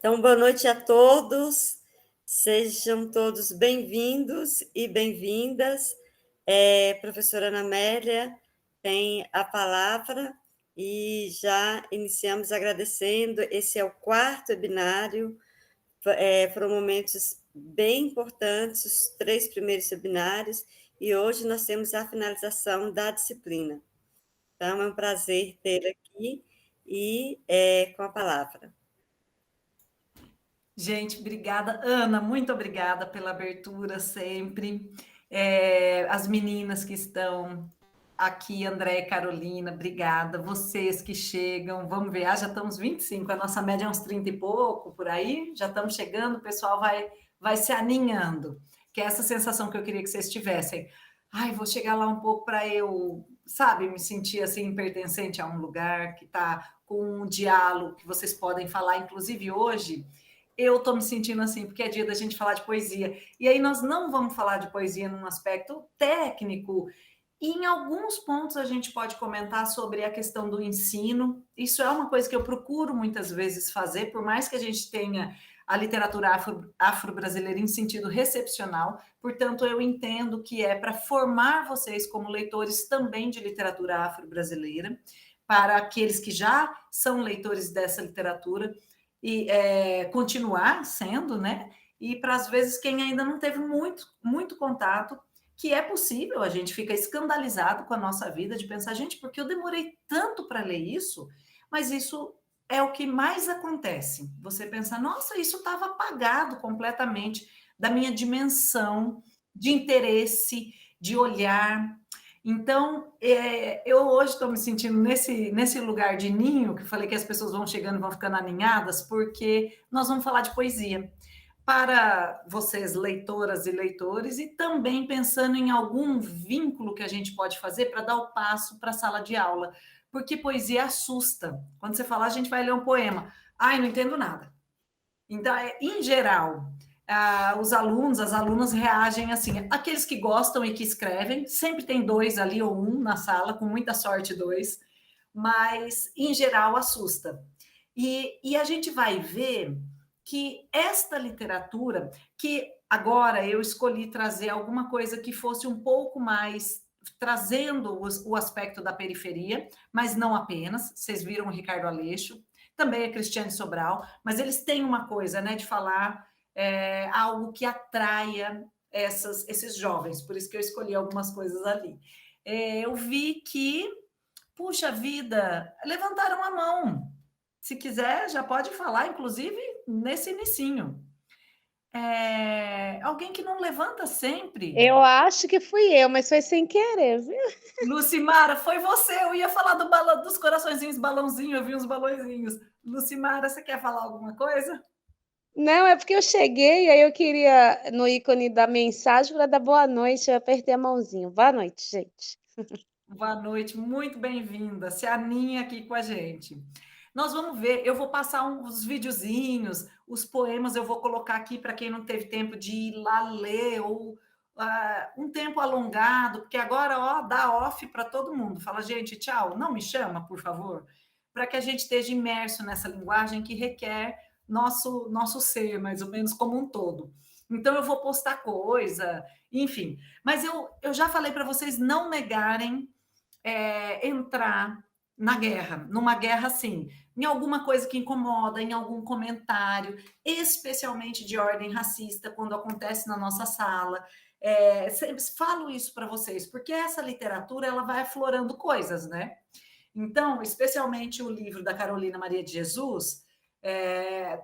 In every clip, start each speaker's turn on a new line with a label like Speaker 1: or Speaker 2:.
Speaker 1: Então, boa noite a todos, sejam todos bem-vindos e bem-vindas. Professora Ana Amélia tem a palavra e já iniciamos agradecendo. Esse é o quarto webinário, foram momentos bem importantes, os 3 primeiros webinários, e hoje nós temos a finalização da disciplina. Então, é um prazer tê-la aqui e com a palavra.
Speaker 2: Gente, obrigada. Ana, muito obrigada pela abertura sempre. As meninas que estão aqui, André e Carolina, obrigada. Vocês que chegam, vamos ver, já estamos 25, a nossa média é uns 30 e pouco, por aí, já estamos chegando, o pessoal vai se aninhando, que é essa sensação que eu queria que vocês tivessem. Ai, vou chegar lá um pouco para eu, sabe, me sentir assim, pertencente a um lugar que está com um diálogo que vocês podem falar, inclusive hoje, eu estou me sentindo assim, porque é dia da gente falar de poesia. E aí nós não vamos falar de poesia num aspecto técnico, e em alguns pontos a gente pode comentar sobre a questão do ensino. Isso é uma coisa que eu procuro muitas vezes fazer, por mais que a gente tenha a literatura afro-brasileira em sentido recepcional, portanto, eu entendo que é para formar vocês como leitores também de literatura afro-brasileira, para aqueles que já são leitores dessa literatura, e continuar sendo, né? E para, às vezes, quem ainda não teve muito contato, que é possível, a gente fica escandalizado com a nossa vida de pensar, gente, porque eu demorei tanto para ler isso, mas isso é o que mais acontece. Você pensa, nossa, isso estava apagado completamente da minha dimensão de interesse, de olhar. Então, eu hoje estou me sentindo nesse lugar de ninho, que eu falei que as pessoas vão chegando e vão ficando aninhadas, porque nós vamos falar de poesia para vocês, leitoras e leitores, e também pensando em algum vínculo que a gente pode fazer para dar o passo para a sala de aula, porque poesia assusta. Quando você fala, a gente vai ler um poema, ai, não entendo nada. Então, em geral, os alunos, as alunas reagem assim, aqueles que gostam e que escrevem, sempre tem 2 ali ou 1 na sala, com muita sorte 2, mas, em geral, assusta. E a gente vai ver que esta literatura, que agora eu escolhi trazer alguma coisa que fosse um pouco mais trazendo o aspecto da periferia, mas não apenas. Vocês viram o Ricardo Aleixo, também a Cristiane Sobral, mas eles têm uma coisa, né, de falar algo que atraia esses jovens, por isso que eu escolhi algumas coisas ali. Eu vi que, puxa vida, levantaram a mão. Se quiser, já pode falar, inclusive nesse inicinho. Alguém que não levanta sempre.
Speaker 3: Eu acho que fui eu, mas foi sem querer, viu?
Speaker 2: Lucimara, foi você. Eu ia falar dos coraçõezinhos, balãozinho, eu vi uns balãozinhos. Lucimara, você quer falar alguma coisa?
Speaker 3: Não, é porque eu cheguei, aí eu queria, no ícone da mensagem, para dar boa noite, eu apertei a mãozinha. Boa noite, gente.
Speaker 2: Boa noite, muito bem-vinda. Se aninha aqui com a gente. Nós vamos ver, eu vou passar uns videozinhos, os poemas eu vou colocar aqui para quem não teve tempo de ir lá ler, ou um tempo alongado, porque agora, ó, dá off para todo mundo. Fala, gente, tchau, não me chama, por favor, para que a gente esteja imerso nessa linguagem que requer nosso ser, mais ou menos como um todo. Então, eu vou postar coisa, enfim. Mas eu já falei para vocês não negarem entrar na guerra, numa guerra assim, em alguma coisa que incomoda, em algum comentário, especialmente de ordem racista, quando acontece na nossa sala. Sempre falo isso para vocês, porque essa literatura ela vai aflorando coisas, né? Então, especialmente o livro da Carolina Maria de Jesus,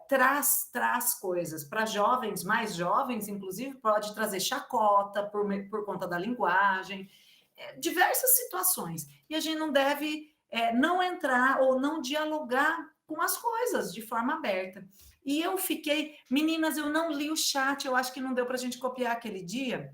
Speaker 2: traz coisas para jovens, mais jovens, inclusive, pode trazer chacota por conta da linguagem, diversas situações. E a gente não deve não entrar ou não dialogar com as coisas de forma aberta. E eu fiquei... Meninas, eu não li o chat, eu acho que não deu para a gente copiar aquele dia,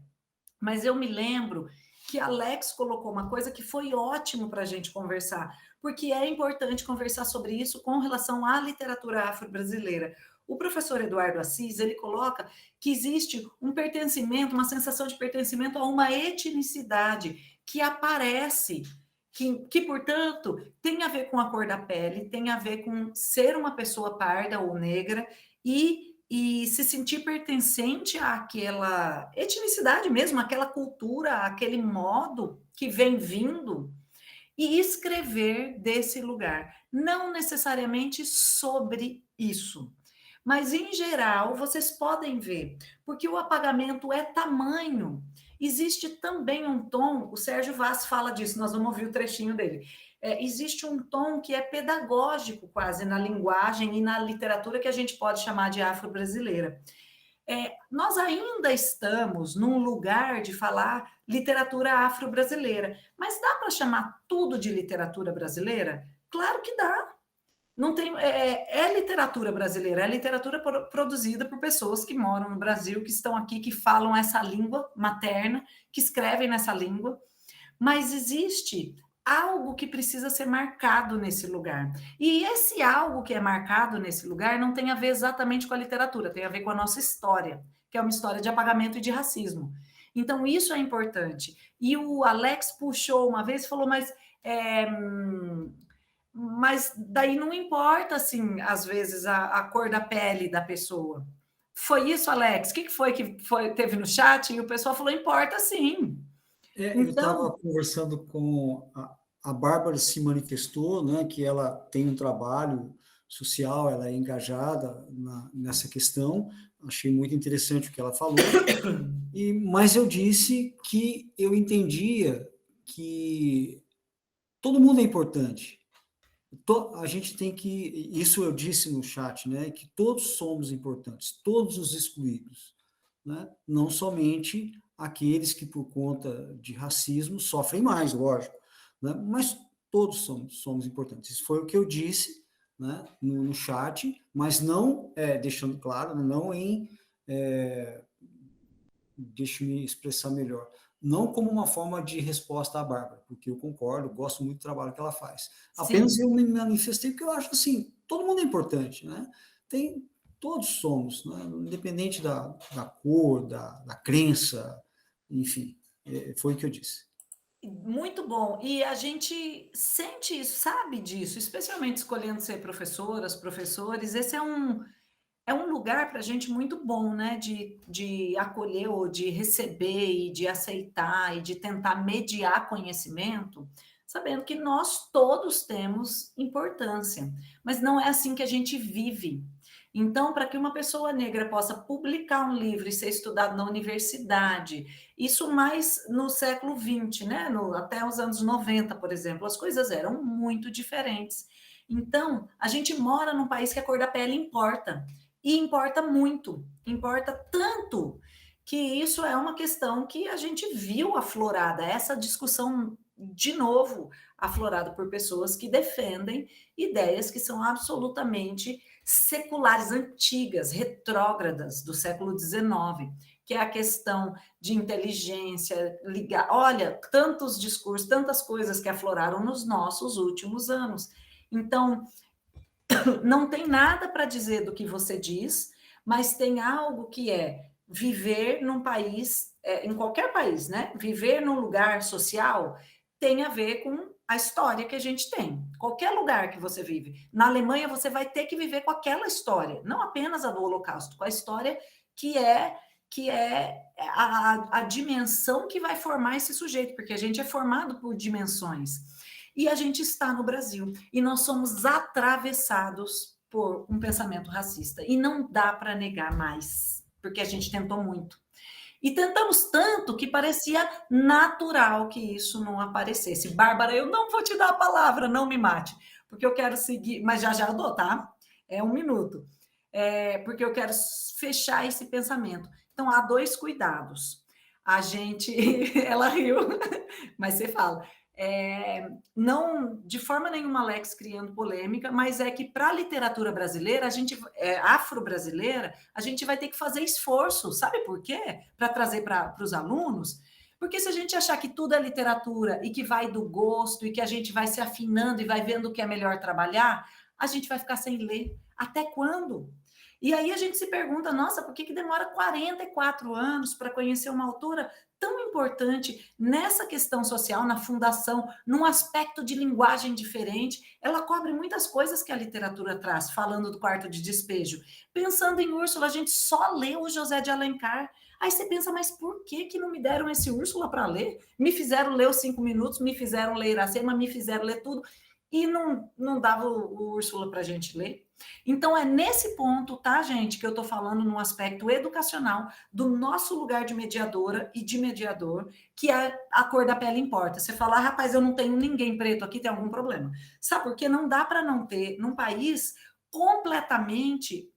Speaker 2: mas eu me lembro que Alex colocou uma coisa que foi ótimo para a gente conversar, porque é importante conversar sobre isso com relação à literatura afro-brasileira. O professor Eduardo Assis, ele coloca que existe um pertencimento, uma sensação de pertencimento a uma etnicidade que aparece, portanto, tem a ver com a cor da pele, tem a ver com ser uma pessoa parda ou negra e se sentir pertencente àquela etnicidade mesmo, àquela cultura, àquele modo que vem vindo, e escrever desse lugar. Não necessariamente sobre isso, mas em geral vocês podem ver, porque o apagamento é tamanho. Existe também um tom, o Sérgio Vaz fala disso, nós vamos ouvir o trechinho dele. Existe um tom que é pedagógico quase na linguagem e na literatura que a gente pode chamar de afro-brasileira. Nós ainda estamos num lugar de falar literatura afro-brasileira, mas dá para chamar tudo de literatura brasileira? Claro que dá. Não tem, literatura brasileira, é literatura produzida por pessoas que moram no Brasil, que estão aqui, que falam essa língua materna, que escrevem nessa língua, mas existe algo que precisa ser marcado nesse lugar. E esse algo que é marcado nesse lugar não tem a ver exatamente com a literatura, tem a ver com a nossa história, que é uma história de apagamento e de racismo. Então, isso é importante. E o Alex puxou uma vez e falou, mas daí não importa, assim, às vezes, a cor da pele da pessoa. Foi isso, Alex? O que foi que teve no chat? E o pessoal falou, importa sim.
Speaker 4: Eu estava conversando com a Bárbara, se manifestou, né, que ela tem um trabalho social, ela é engajada nessa questão, achei muito interessante o que ela falou, mas eu disse que eu entendia que todo mundo é importante. A gente tem que, isso eu disse no chat, né, que todos somos importantes, todos os excluídos, né, não somente aqueles que por conta de racismo sofrem mais, lógico, né, mas todos somos importantes. Isso foi o que eu disse, né, no chat, mas não, deixando claro, não em, deixa eu me expressar melhor, não como uma forma de resposta à Bárbara, porque eu concordo, gosto muito do trabalho que ela faz. Apenas Sim. Eu me manifestei porque eu acho assim, todo mundo é importante, né? Todos somos, né? Independente da cor, da crença, enfim, foi o que eu disse.
Speaker 2: Muito bom, e a gente sente isso, sabe disso, especialmente escolhendo ser professoras, professores, esse é um lugar para a gente muito bom, né? De acolher ou de receber e de aceitar e de tentar mediar conhecimento, sabendo que nós todos temos importância, mas não é assim que a gente vive. Então, para que uma pessoa negra possa publicar um livro e ser estudado na universidade, isso mais no século XX, né? Até os anos 90, por exemplo, as coisas eram muito diferentes. Então, a gente mora num país que a cor da pele importa. E importa muito, importa tanto que isso é uma questão que a gente viu aflorada, essa discussão, de novo, aflorada por pessoas que defendem ideias que são absolutamente seculares, antigas, retrógradas do século XIX, que é a questão de inteligência, ligar. Olha, tantos discursos, tantas coisas que afloraram nos nossos últimos anos. Então, não tem nada para dizer do que você diz, mas tem algo que é viver num país, em qualquer país, né? Viver num lugar social tem a ver com a história que a gente tem. Qualquer lugar que você vive. Na Alemanha, você vai ter que viver com aquela história, não apenas a do Holocausto, com a história que é a dimensão que vai formar esse sujeito, porque a gente é formado por dimensões. E a gente está no Brasil, e nós somos atravessados por um pensamento racista, e não dá para negar mais, porque a gente tentou muito. E tentamos tanto que parecia natural que isso não aparecesse. Bárbara, eu não vou te dar a palavra, não me mate, porque eu quero seguir, mas já eu dou, tá? É 1 minuto. Porque eu quero fechar esse pensamento. Então, há 2 cuidados. A gente... Ela riu, mas você fala... não de forma nenhuma, Alex, criando polêmica, mas é que para a literatura brasileira, afro-brasileira, a gente vai ter que fazer esforço, sabe por quê? Para trazer para os alunos, porque se a gente achar que tudo é literatura e que vai do gosto e que a gente vai se afinando e vai vendo o que é melhor trabalhar, a gente vai ficar sem ler. Até quando? E aí a gente se pergunta, nossa, por que demora 44 anos para conhecer uma autora tão importante nessa questão social, na fundação, num aspecto de linguagem diferente? Ela cobre muitas coisas que a literatura traz, falando do quarto de despejo. Pensando em Úrsula, a gente só lê o José de Alencar. Aí você pensa, mas por que não me deram esse Úrsula para ler? Me fizeram ler os 5 minutos, me fizeram ler Iracema, me fizeram ler tudo, e não dava o Úrsula para a gente ler. Então, é nesse ponto, tá, gente, que eu estou falando no aspecto educacional do nosso lugar de mediadora e de mediador, que a cor da pele importa. Você falar, rapaz, eu não tenho ninguém preto aqui, tem algum problema. Sabe por quê? Não dá para não ter, num país completamente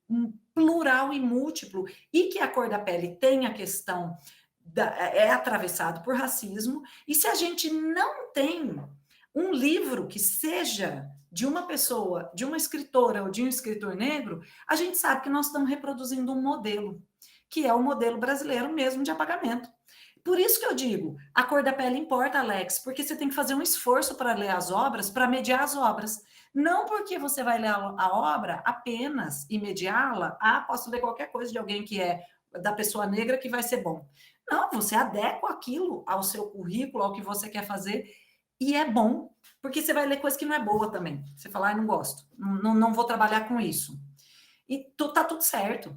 Speaker 2: plural e múltiplo, e que a cor da pele tem a questão, é atravessado por racismo, e se a gente não tem um livro que seja de uma pessoa, de uma escritora ou de um escritor negro, a gente sabe que nós estamos reproduzindo um modelo, que é o modelo brasileiro mesmo de apagamento. Por isso que eu digo, a cor da pele importa, Alex, porque você tem que fazer um esforço para ler as obras, para mediar as obras. Não porque você vai ler a obra apenas e mediá-la, posso ler qualquer coisa de alguém que é da pessoa negra que vai ser bom. Não, você adequa aquilo ao seu currículo, ao que você quer fazer, e é bom, porque você vai ler coisa que não é boa também. Você fala, não gosto, não vou trabalhar com isso. E tá tudo certo.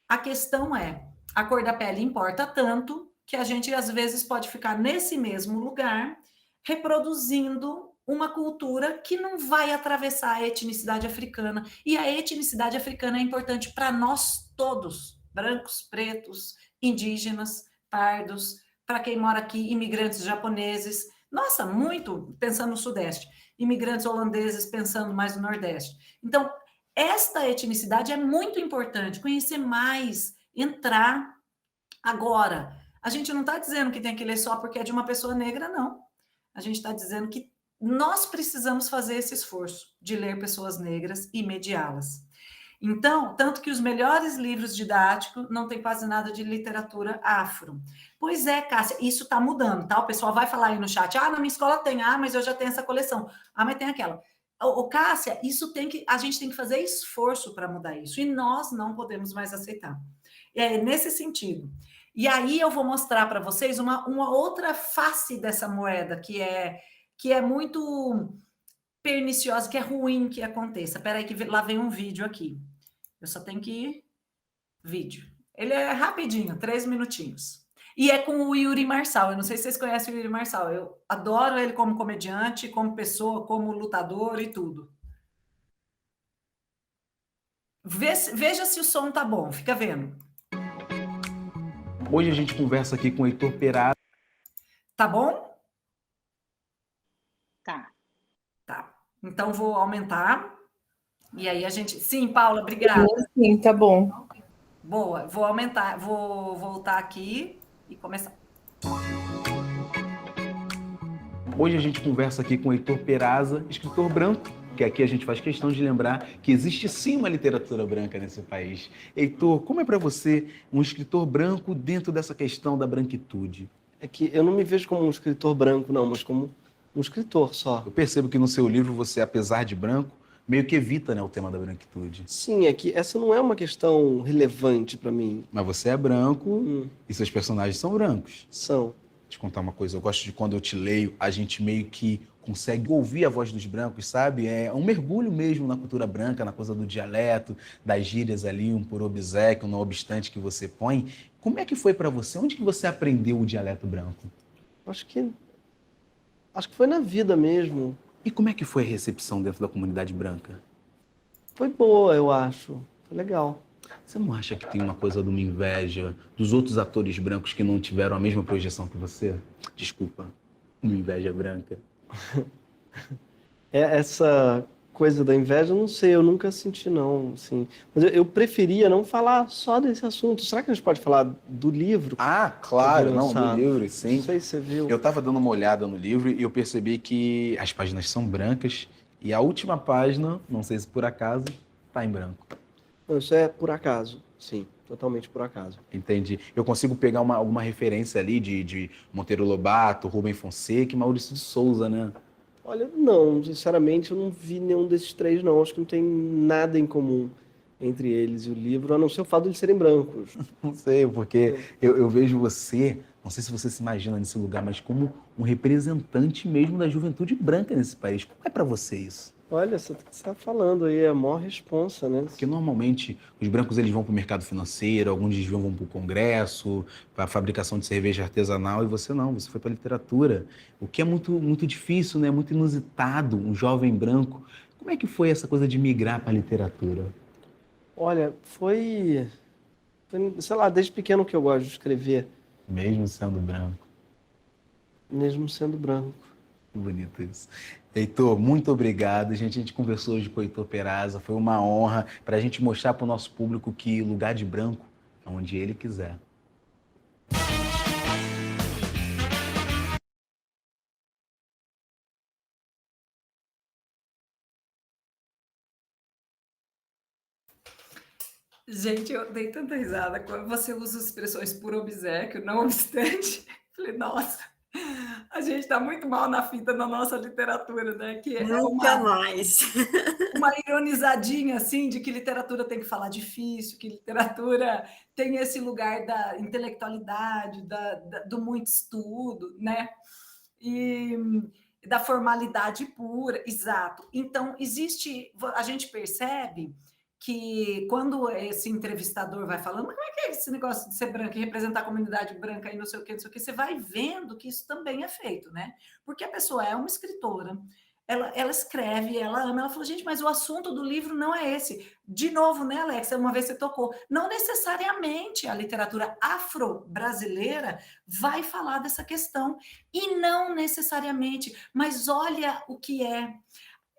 Speaker 2: A questão é, a cor da pele importa tanto que a gente, às vezes, pode ficar nesse mesmo lugar, reproduzindo uma cultura que não vai atravessar a etnicidade africana. E a etnicidade africana é importante para nós todos, brancos, pretos, indígenas, pardos, para quem mora aqui, imigrantes japoneses. Nossa, muito pensando no Sudeste. Imigrantes holandeses pensando mais no Nordeste. Então, esta etnicidade é muito importante, conhecer mais, entrar. Agora, a gente não está dizendo que tem que ler só porque é de uma pessoa negra, não. A gente está dizendo que nós precisamos fazer esse esforço de ler pessoas negras e mediá-las. Então, tanto que os melhores livros didáticos não tem quase nada de literatura afro. Pois é, Cássia, isso está mudando, tá? O pessoal vai falar aí no chat, na minha escola tem, mas eu já tenho essa coleção. Mas tem aquela. Cássia, a gente tem que fazer esforço para mudar isso, e nós não podemos mais aceitar. É nesse sentido. E aí eu vou mostrar para vocês uma outra face dessa moeda, que é muito perniciosa, que é ruim que aconteça. Espera aí que lá vem um vídeo aqui. Eu só tenho que ir. Vídeo. Ele é rapidinho, 3 minutinhos. E é com o Yuri Marçal. Eu não sei se vocês conhecem o Yuri Marçal. Eu adoro ele como comediante, como pessoa, como lutador e tudo. Veja se o som tá bom. Fica vendo.
Speaker 5: Hoje a gente conversa aqui com o Heitor Perazza.
Speaker 2: Tá bom?
Speaker 3: Tá.
Speaker 2: Então vou aumentar. E aí a gente... Sim, Paula, obrigada.
Speaker 6: Sim, tá bom.
Speaker 2: Boa, vou aumentar, vou voltar aqui e começar.
Speaker 5: Hoje a gente conversa aqui com o Heitor Perazza, escritor branco, que aqui a gente faz questão de lembrar que existe sim uma literatura branca nesse país. Heitor, como é para você um escritor branco dentro dessa questão da branquitude?
Speaker 7: É que eu não me vejo como um escritor branco, não, mas como um escritor só.
Speaker 5: Eu percebo que no seu livro você, apesar de branco, meio que evita, né, o tema da branquitude.
Speaker 7: Sim, é que essa não é uma questão relevante para mim.
Speaker 5: Mas você é branco e seus personagens são brancos.
Speaker 7: São.
Speaker 5: Vou te contar uma coisa, eu gosto de quando eu te leio, a gente meio que consegue ouvir a voz dos brancos, sabe? É um mergulho mesmo na cultura branca, na coisa do dialeto, das gírias ali, um por obséquio, não obstante que você põe. Como é que foi para você? Onde que você aprendeu o dialeto branco?
Speaker 7: Acho que foi na vida mesmo.
Speaker 5: E como é que foi a recepção dentro da comunidade branca?
Speaker 7: Foi boa, eu acho. Foi legal.
Speaker 5: Você não acha que tem uma coisa de uma inveja dos outros atores brancos que não tiveram a mesma projeção que você? Desculpa, uma inveja branca.
Speaker 7: Essa coisa da inveja, não sei, eu nunca senti, não. Assim. Mas eu preferia não falar só desse assunto. Será que a gente pode falar do livro?
Speaker 5: Ah, claro, não, do livro, sim.
Speaker 7: Não sei se você viu.
Speaker 5: Eu estava dando uma olhada no livro e eu percebi que as páginas são brancas e a última página, não sei se por acaso, está em branco.
Speaker 7: Não, isso é por acaso, sim, totalmente por acaso.
Speaker 5: Entendi. Eu consigo pegar alguma referência ali de Monteiro Lobato, Rubem Fonseca e Maurício de Souza, né?
Speaker 7: Olha, não, sinceramente, eu não vi nenhum desses três, não. Acho que não tem nada em comum entre eles e o livro, a não ser o fato de eles serem brancos.
Speaker 5: Não sei, porque eu vejo você, não sei se você se imagina nesse lugar, mas como um representante mesmo da juventude branca nesse país. Como é para você isso?
Speaker 7: Olha, você está falando aí, é a maior responsa, né?
Speaker 5: Porque normalmente os brancos eles vão para o mercado financeiro, alguns desviam vão para o congresso, para a fabricação de cerveja artesanal, e você não, você foi para a literatura. O que é muito difícil, né? Muito inusitado, um jovem branco. Como é que foi essa coisa de migrar para a literatura?
Speaker 7: Olha, sei lá, desde pequeno que eu gosto de escrever,
Speaker 5: Mesmo sendo branco.
Speaker 7: mesmo sendo branco.
Speaker 5: Que bonito isso. Heitor, muito obrigado. A gente conversou hoje com o Heitor Peraza. Foi uma honra para a gente mostrar para o nosso público que lugar de branco é onde ele quiser.
Speaker 2: Gente, eu dei tanta risada quando você usa expressões por obséquio, não obstante. Falei, nossa, a gente está muito mal na fita na nossa literatura, né? Que é
Speaker 1: Nunca mais.
Speaker 2: uma ironizadinha assim de que literatura tem que falar difícil, que literatura tem esse lugar da intelectualidade, do muito estudo, né? E da formalidade pura, exato. Então, a gente percebe que quando esse entrevistador vai falando, mas como é que é esse negócio de ser branco e representar a comunidade branca e não sei o que, você vai vendo que isso também é feito, né? Porque a pessoa é uma escritora, ela escreve, ela ama, ela falou, gente, mas o assunto do livro não é esse. De novo, né, Alexa? Uma vez você tocou. Não necessariamente a literatura afro-brasileira vai falar dessa questão, e não necessariamente, mas olha o que é.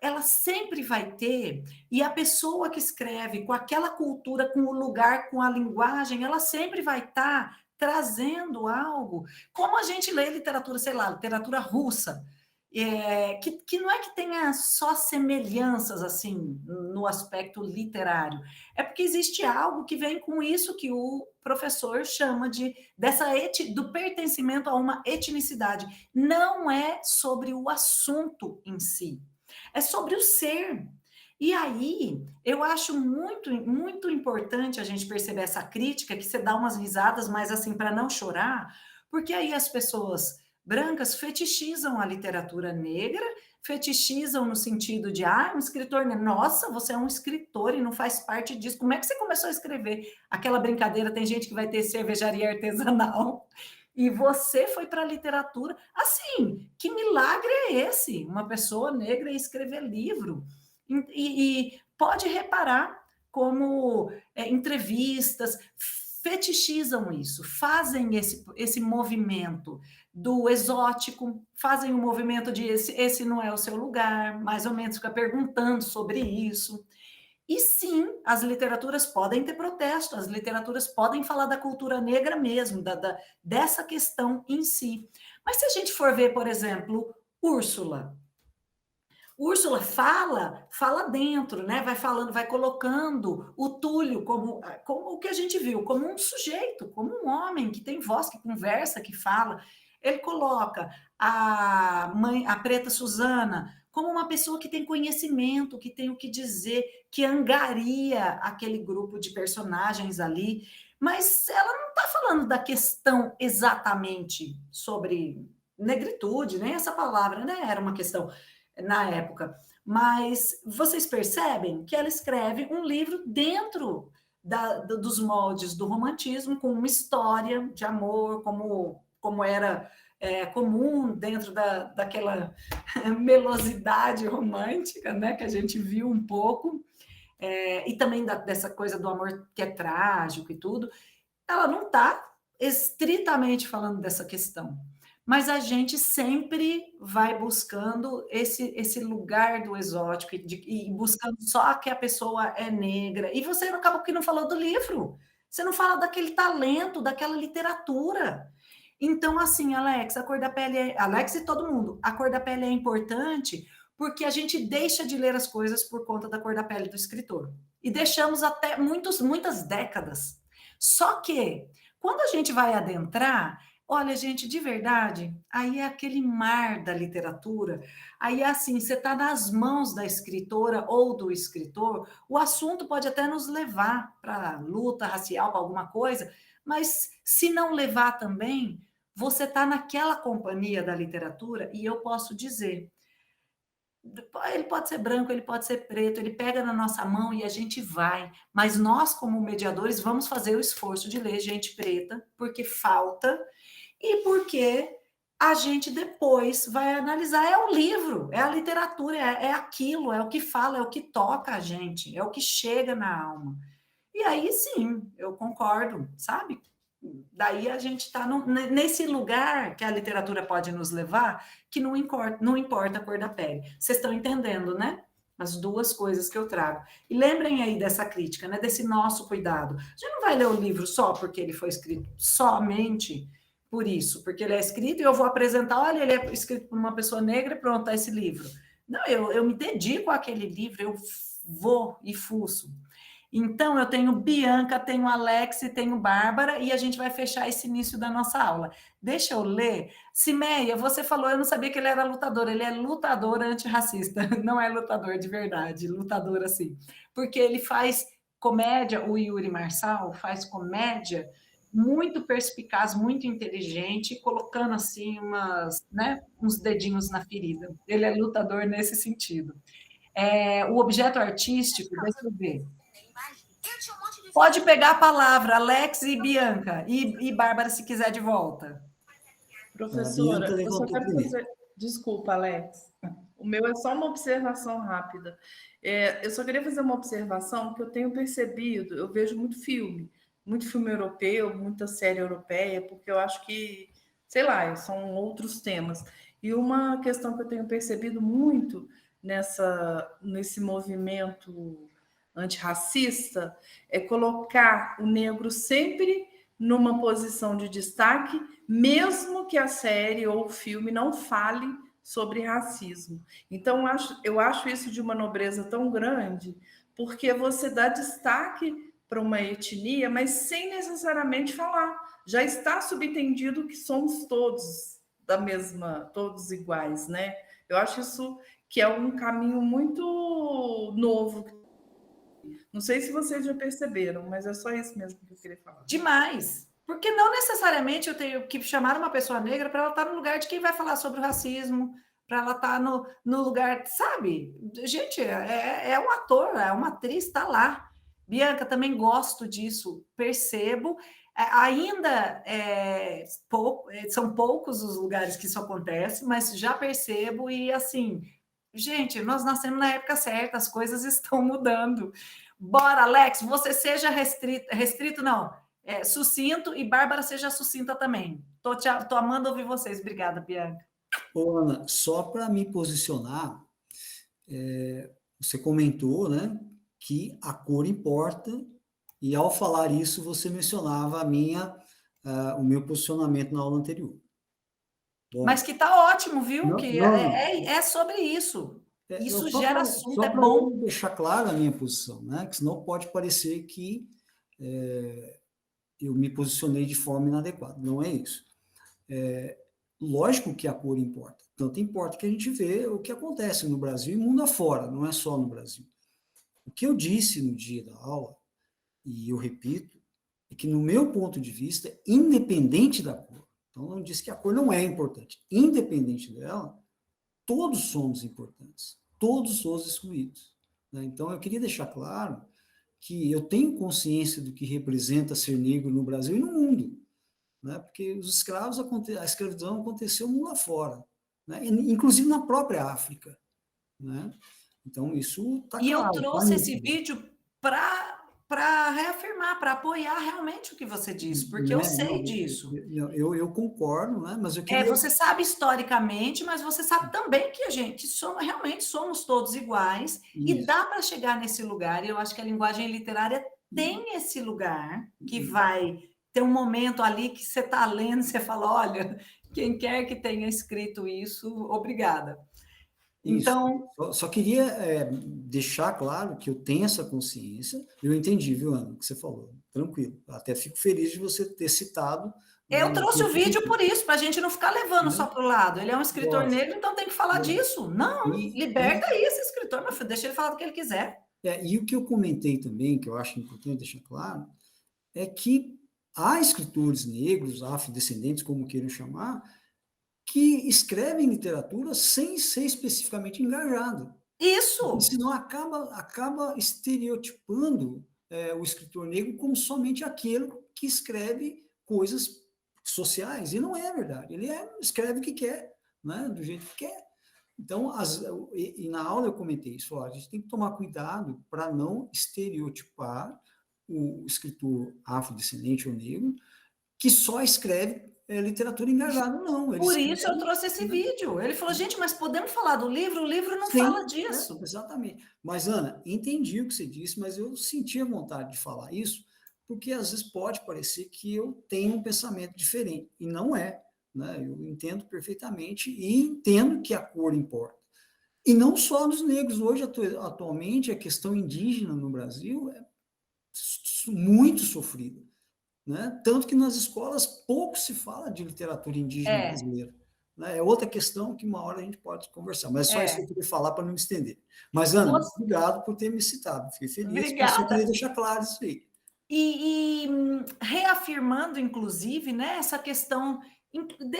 Speaker 2: Ela sempre vai ter, e a pessoa que escreve com aquela cultura, com o lugar, com a linguagem, ela sempre vai estar trazendo algo, como a gente lê literatura, sei lá, literatura russa, que não é que tenha só semelhanças assim no aspecto literário, é porque existe algo que vem com isso que o professor chama do pertencimento a uma etnicidade. Não é sobre o assunto em si, é sobre o ser. E aí, eu acho muito, muito importante a gente perceber essa crítica, que você dá umas risadas, mas assim, para não chorar, porque aí as pessoas brancas fetichizam a literatura negra, fetichizam no sentido de, um escritor, nossa, você é um escritor e não faz parte disso, como é que você começou a escrever? Aquela brincadeira, tem gente que vai ter cervejaria artesanal, e você foi para a literatura. Assim, que milagre é esse? Uma pessoa negra escrever livro. E pode reparar como entrevistas fetichizam isso, fazem esse movimento do exótico, fazem o movimento de esse não é o seu lugar, mais ou menos fica perguntando sobre isso. E sim, as literaturas podem ter protesto, as literaturas podem falar da cultura negra mesmo, dessa questão em si. Mas se a gente for ver, por exemplo, Úrsula fala dentro, né? Vai falando, vai colocando o Túlio como o que a gente viu, como um sujeito, como um homem que tem voz, que conversa, que fala. Ele coloca a Preta Suzana como uma pessoa que tem conhecimento, que tem o que dizer, que angaria aquele grupo de personagens ali, mas ela não está falando da questão exatamente sobre negritude, nem essa palavra, né? Era uma questão na época. Mas vocês percebem que ela escreve um livro dentro dos moldes do romantismo, com uma história de amor, como era comum dentro daquela melosidade romântica, né, que a gente viu um pouco, e também dessa coisa do amor que é trágico e tudo. Ela não está estritamente falando dessa questão, mas a gente sempre vai buscando esse lugar do exótico e buscando só que a pessoa é negra. E você acabou que não falou do livro, você não fala daquele talento, daquela literatura. Então, assim, Alex, a cor da pele Alex e todo mundo, a cor da pele é importante porque a gente deixa de ler as coisas por conta da cor da pele do escritor. E deixamos até muitas décadas. Só que, quando a gente vai adentrar, Olha, gente, de verdade, aí é aquele mar da literatura, aí é assim, você está nas mãos da escritora ou do escritor, o assunto pode até nos levar para luta racial, para alguma coisa, mas se não levar também, você está naquela companhia da literatura, e eu posso dizer, ele pode ser branco, ele pode ser preto, ele pega na nossa mão e a gente vai. Mas nós, como mediadores, vamos fazer o esforço de ler gente preta, porque falta e porque a gente depois vai analisar. É o livro, é a literatura, é aquilo, é o que fala, é o que toca a gente, é o que chega na alma. E aí sim, eu concordo, sabe? Daí a gente está nesse lugar que a literatura pode nos levar, que não importa a cor da pele. Vocês estão entendendo, né? As duas coisas que eu trago. E lembrem aí dessa crítica, né? Desse nosso cuidado. A gente não vai ler o livro só porque ele foi escrito somente por isso, porque ele é escrito e eu vou apresentar, olha, ele é escrito por uma pessoa negra e pronto, tá esse livro. Não, eu me dedico àquele livro, eu vou e fuço. Então, eu tenho Bianca, tenho Alex e tenho Bárbara, e a gente vai fechar esse início da nossa aula. Deixa eu ler. Cimeia, você falou, eu não sabia que ele era lutador. Ele é lutador antirracista, não é lutador de verdade, lutador assim. Porque ele faz comédia, o Yuri Marçal faz comédia muito perspicaz, muito inteligente, colocando assim uns dedinhos na ferida. Ele é lutador nesse sentido. O objeto artístico, deixa eu ver. Pode pegar a palavra, Alex e Bianca, e Bárbara, se quiser, de volta.
Speaker 6: Professora, eu só quero fazer... Desculpa, Alex. O meu é só uma observação rápida. Eu só queria fazer uma observação que eu tenho percebido, eu vejo muito filme europeu, muita série europeia, porque eu acho que, sei lá, são outros temas. E uma questão que eu tenho percebido muito nesse movimento antirracista é colocar o negro sempre numa posição de destaque, mesmo que a série ou o filme não fale sobre racismo. Então, eu acho isso de uma nobreza tão grande, porque você dá destaque para uma etnia, mas sem necessariamente falar. Já está subentendido que somos todos todos iguais, né? Eu acho isso que é um caminho muito novo. Não sei se vocês já perceberam, mas é só isso mesmo que eu queria falar.
Speaker 2: Demais. Porque não necessariamente eu tenho que chamar uma pessoa negra para ela estar no lugar de quem vai falar sobre o racismo, para ela estar no lugar, sabe? Gente, é um ator, é uma atriz, está lá. Bianca, também gosto disso, percebo. São poucos os lugares que isso acontece, mas já percebo e, assim, gente, nós nascemos na época certa, as coisas estão mudando. Bora, Alex, você seja restrito não, sucinto, e Bárbara seja sucinta também. Tô amando ouvir vocês. Obrigada, Bianca.
Speaker 4: Ô, Ana, só para me posicionar, você comentou, né, que a cor importa, e ao falar isso, você mencionava o meu posicionamento na aula anterior.
Speaker 2: Bom, mas que está ótimo, viu?
Speaker 4: Não,
Speaker 2: que
Speaker 4: não.
Speaker 2: É sobre isso. Isso gera assunto,
Speaker 4: só
Speaker 2: é bom.
Speaker 4: Eu deixar clara a minha posição, né? Que senão pode parecer que eu me posicionei de forma inadequada. Não é isso. Lógico que a cor importa. Tanto importa que a gente vê o que acontece no Brasil e mundo afora, não é só no Brasil. O que eu disse no dia da aula, e eu repito, é que no meu ponto de vista, independente da cor, então não disse que a cor não é importante, independente dela, todos somos importantes, todos somos excluídos. Né? Então, eu queria deixar claro que eu tenho consciência do que representa ser negro no Brasil e no mundo, né? Porque os escravos, a escravidão aconteceu mundo afora, né? Inclusive na própria África. Né? Então, isso está claro.
Speaker 2: E eu trouxe esse vídeo para reafirmar, para apoiar realmente o que você disse, porque eu sei disso.
Speaker 4: Eu concordo, né? Mas eu queria...
Speaker 2: Você sabe historicamente, mas você sabe também que a gente realmente somos todos iguais. Isso. E dá para chegar nesse lugar, e eu acho que a linguagem literária tem esse lugar, que vai ter um momento ali que você está lendo, você fala, olha, quem quer que tenha escrito isso, obrigada. Então,
Speaker 4: só queria deixar claro que eu tenho essa consciência. Eu entendi, viu, Ana, o que você falou. Tranquilo. Até fico feliz de você ter citado
Speaker 2: Eu trouxe o vídeo por isso, para a gente não ficar levando só para o lado. Ele é um escritor negro, então tem que falar disso. Não, liberta aí esse escritor, meu filho, deixa ele falar do que ele quiser.
Speaker 4: E o que eu comentei também, que eu acho importante deixar claro, é que há escritores negros, afrodescendentes, como queiram chamar, que escrevem literatura sem ser especificamente engajado.
Speaker 2: Isso!
Speaker 4: E senão acaba estereotipando o escritor negro como somente aquele que escreve coisas sociais, e não é verdade. Ele escreve o que quer, né? Do jeito que quer. Então, e na aula eu comentei isso, a gente tem que tomar cuidado para não estereotipar o escritor afrodescendente ou negro que só escreve literatura engajada, não.
Speaker 2: Por isso eu trouxe esse vídeo. Ele falou, gente, mas podemos falar do livro? O livro não fala disso.
Speaker 4: Exatamente. Mas, Ana, entendi o que você disse, mas eu senti a vontade de falar isso, porque às vezes pode parecer que eu tenho um pensamento diferente, e não é. Né? Eu entendo perfeitamente e entendo que a cor importa. E não só nos negros. Hoje, atualmente, a questão indígena no Brasil é muito sofrida. Né? Tanto que nas escolas pouco se fala de literatura indígena brasileira. Né? É outra questão que uma hora a gente pode conversar, mas só isso que eu queria falar para não me estender. Mas, Ana, obrigado por ter me citado. Fiquei feliz, porque eu queria deixar claro isso aí.
Speaker 2: E reafirmando, inclusive, né, essa questão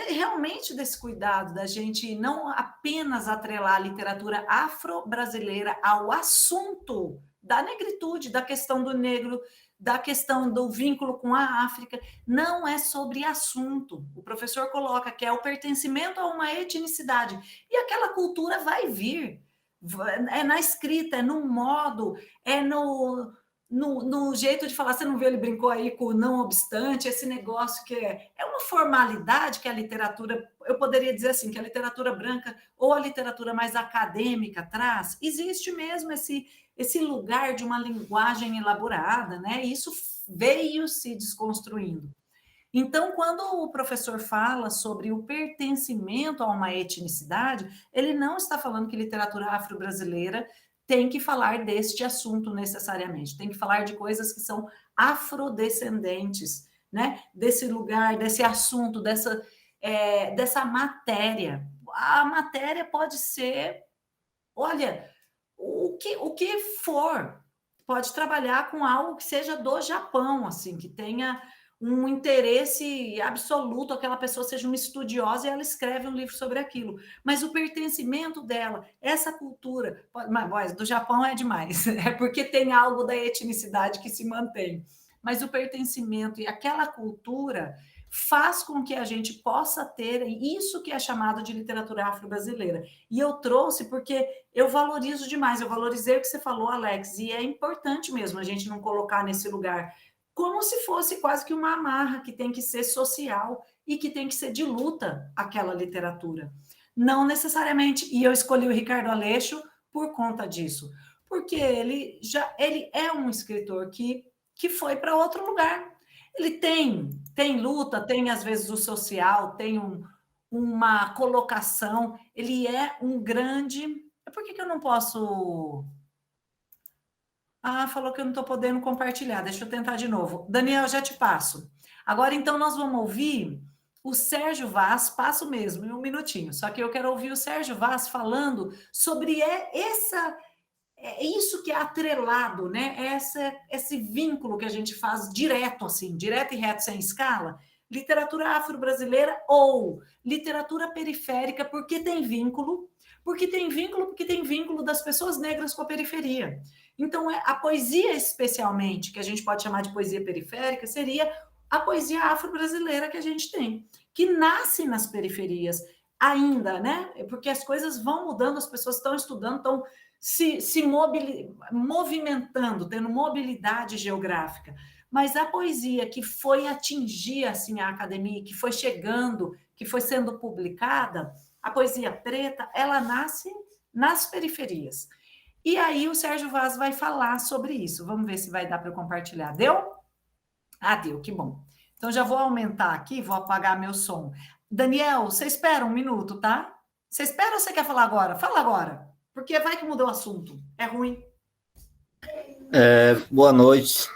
Speaker 2: realmente desse cuidado da gente não apenas atrelar a literatura afro-brasileira ao assunto da negritude, da questão do negro, da questão do vínculo com a África, não é sobre assunto. O professor coloca que é o pertencimento a uma etnicidade, e aquela cultura vai vir, é na escrita, é no modo, é no jeito de falar. Você não viu, ele brincou aí com o não obstante, esse negócio que é uma formalidade que a literatura, eu poderia dizer assim, que a literatura branca ou a literatura mais acadêmica traz. Existe mesmo esse lugar de uma linguagem elaborada, né? Isso veio se desconstruindo. Então, quando o professor fala sobre o pertencimento a uma etnicidade, ele não está falando que literatura afro-brasileira tem que falar deste assunto necessariamente, tem que falar de coisas que são afrodescendentes, né? Desse lugar, desse assunto, dessa matéria. A matéria pode ser, olha, o que for, pode trabalhar com algo que seja do Japão, assim, que tenha um interesse absoluto, aquela pessoa seja uma estudiosa e ela escreve um livro sobre aquilo. Mas o pertencimento dela, essa cultura, mas do Japão é demais, é porque tem algo da etnicidade que se mantém. Mas o pertencimento e aquela cultura faz com que a gente possa ter isso que é chamado de literatura afro-brasileira. E eu trouxe porque eu valorizo demais, eu valorizei o que você falou, Alex, e é importante mesmo a gente não colocar nesse lugar como se fosse quase que uma amarra que tem que ser social e que tem que ser de luta aquela literatura. Não necessariamente, e eu escolhi o Ricardo Aleixo por conta disso, porque ele é um escritor que foi para outro lugar. Ele tem luta, tem às vezes o social, tem uma colocação, ele é um grande... Por que eu não posso... falou que eu não estou podendo compartilhar. Deixa eu tentar de novo. Daniel, já te passo. Agora, então, nós vamos ouvir o Sérgio Vaz, passo mesmo, em um minutinho. Só que eu quero ouvir o Sérgio Vaz falando sobre isso que é atrelado, né? Esse vínculo que a gente faz direto, assim, direto e reto, sem escala. Literatura afro-brasileira ou literatura periférica, porque tem vínculo das pessoas negras com a periferia. Então, a poesia, especialmente, que a gente pode chamar de poesia periférica, seria a poesia afro-brasileira que a gente tem, que nasce nas periferias ainda, né? Porque as coisas vão mudando, as pessoas estão estudando, estão se movimentando, tendo mobilidade geográfica. Mas a poesia que foi atingir assim, a academia, que foi chegando, que foi sendo publicada, a poesia preta, ela nasce nas periferias. E aí o Sérgio Vaz vai falar sobre isso. Vamos ver se vai dar para eu compartilhar. Deu? Deu, que bom. Então já vou aumentar aqui, vou apagar meu som. Daniel, você espera um minuto, tá? Você espera ou você quer falar agora? Fala agora, porque vai que mudou o assunto. É ruim.
Speaker 8: Boa noite.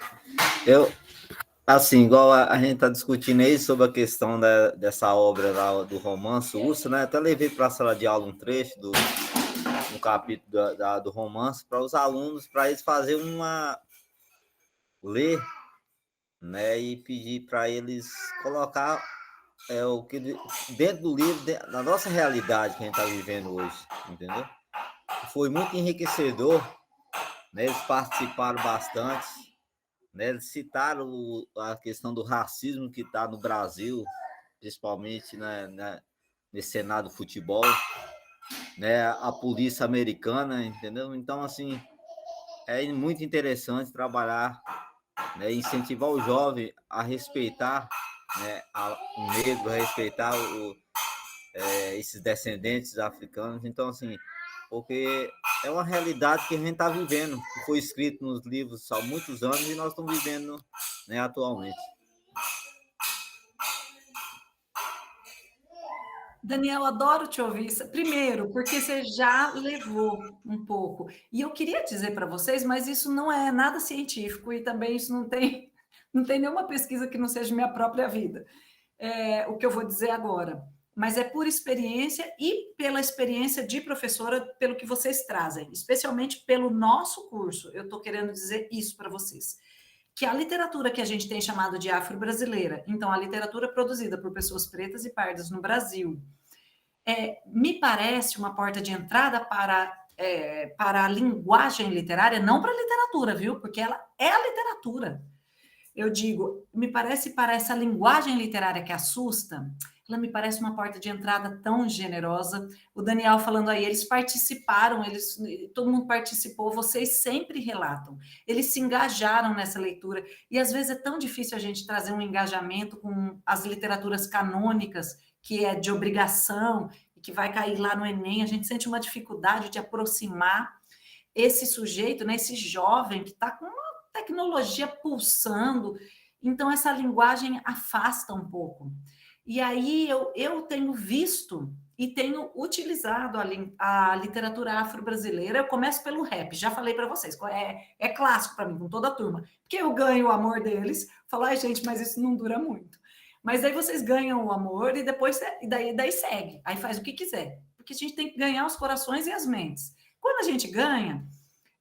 Speaker 8: Assim, igual a gente está discutindo aí sobre a questão dessa obra lá do romance Urso, né? Até levei para a sala de aula um trecho um capítulo do romance para os alunos, para eles fazerem ler, né? E pedir para eles colocar o que dentro do livro, da nossa realidade que a gente está vivendo hoje, entendeu? Foi muito enriquecedor, né? Eles participaram bastante, né? Eles citaram a questão do racismo que está no Brasil, principalmente nesse cenário do futebol, né? A polícia americana, entendeu? Então, assim, é muito interessante trabalhar, né? Incentivar o jovem a respeitar, né? O negro, a respeitar esses descendentes africanos. Então, assim, porque é uma realidade que a gente está vivendo, que foi escrito nos livros há muitos anos e nós estamos vivendo, né, atualmente.
Speaker 2: Daniel, adoro te ouvir. Primeiro, porque você já levou um pouco. E eu queria dizer para vocês, mas isso não é nada científico e também isso não tem nenhuma pesquisa que não seja minha própria vida. O que eu vou dizer agora. Mas é por experiência e pela experiência de professora, pelo que vocês trazem, especialmente pelo nosso curso. Eu estou querendo dizer isso para vocês. Que a literatura que a gente tem chamado de afro-brasileira, então a literatura produzida por pessoas pretas e pardas no Brasil, me parece uma porta de entrada para a linguagem literária, não para a literatura, viu? Porque ela é a literatura. Eu digo, me parece para essa linguagem literária que assusta, ela me parece uma porta de entrada tão generosa. O Daniel falando aí, eles participaram, todo mundo participou, vocês sempre relatam. Eles se engajaram nessa leitura. E às vezes é tão difícil a gente trazer um engajamento com as literaturas canônicas, que é de obrigação, e que vai cair lá no Enem. A gente sente uma dificuldade de aproximar esse sujeito, né, esse jovem que está com uma tecnologia pulsando. Então, essa linguagem afasta um pouco. E aí eu tenho visto e tenho utilizado a literatura afro-brasileira. Eu começo pelo rap, já falei para vocês, é clássico para mim, com toda a turma, porque eu ganho o amor deles, falo, ai gente, mas isso não dura muito. Mas aí vocês ganham o amor e depois daí segue, aí faz o que quiser, porque a gente tem que ganhar os corações e as mentes. Quando a gente ganha,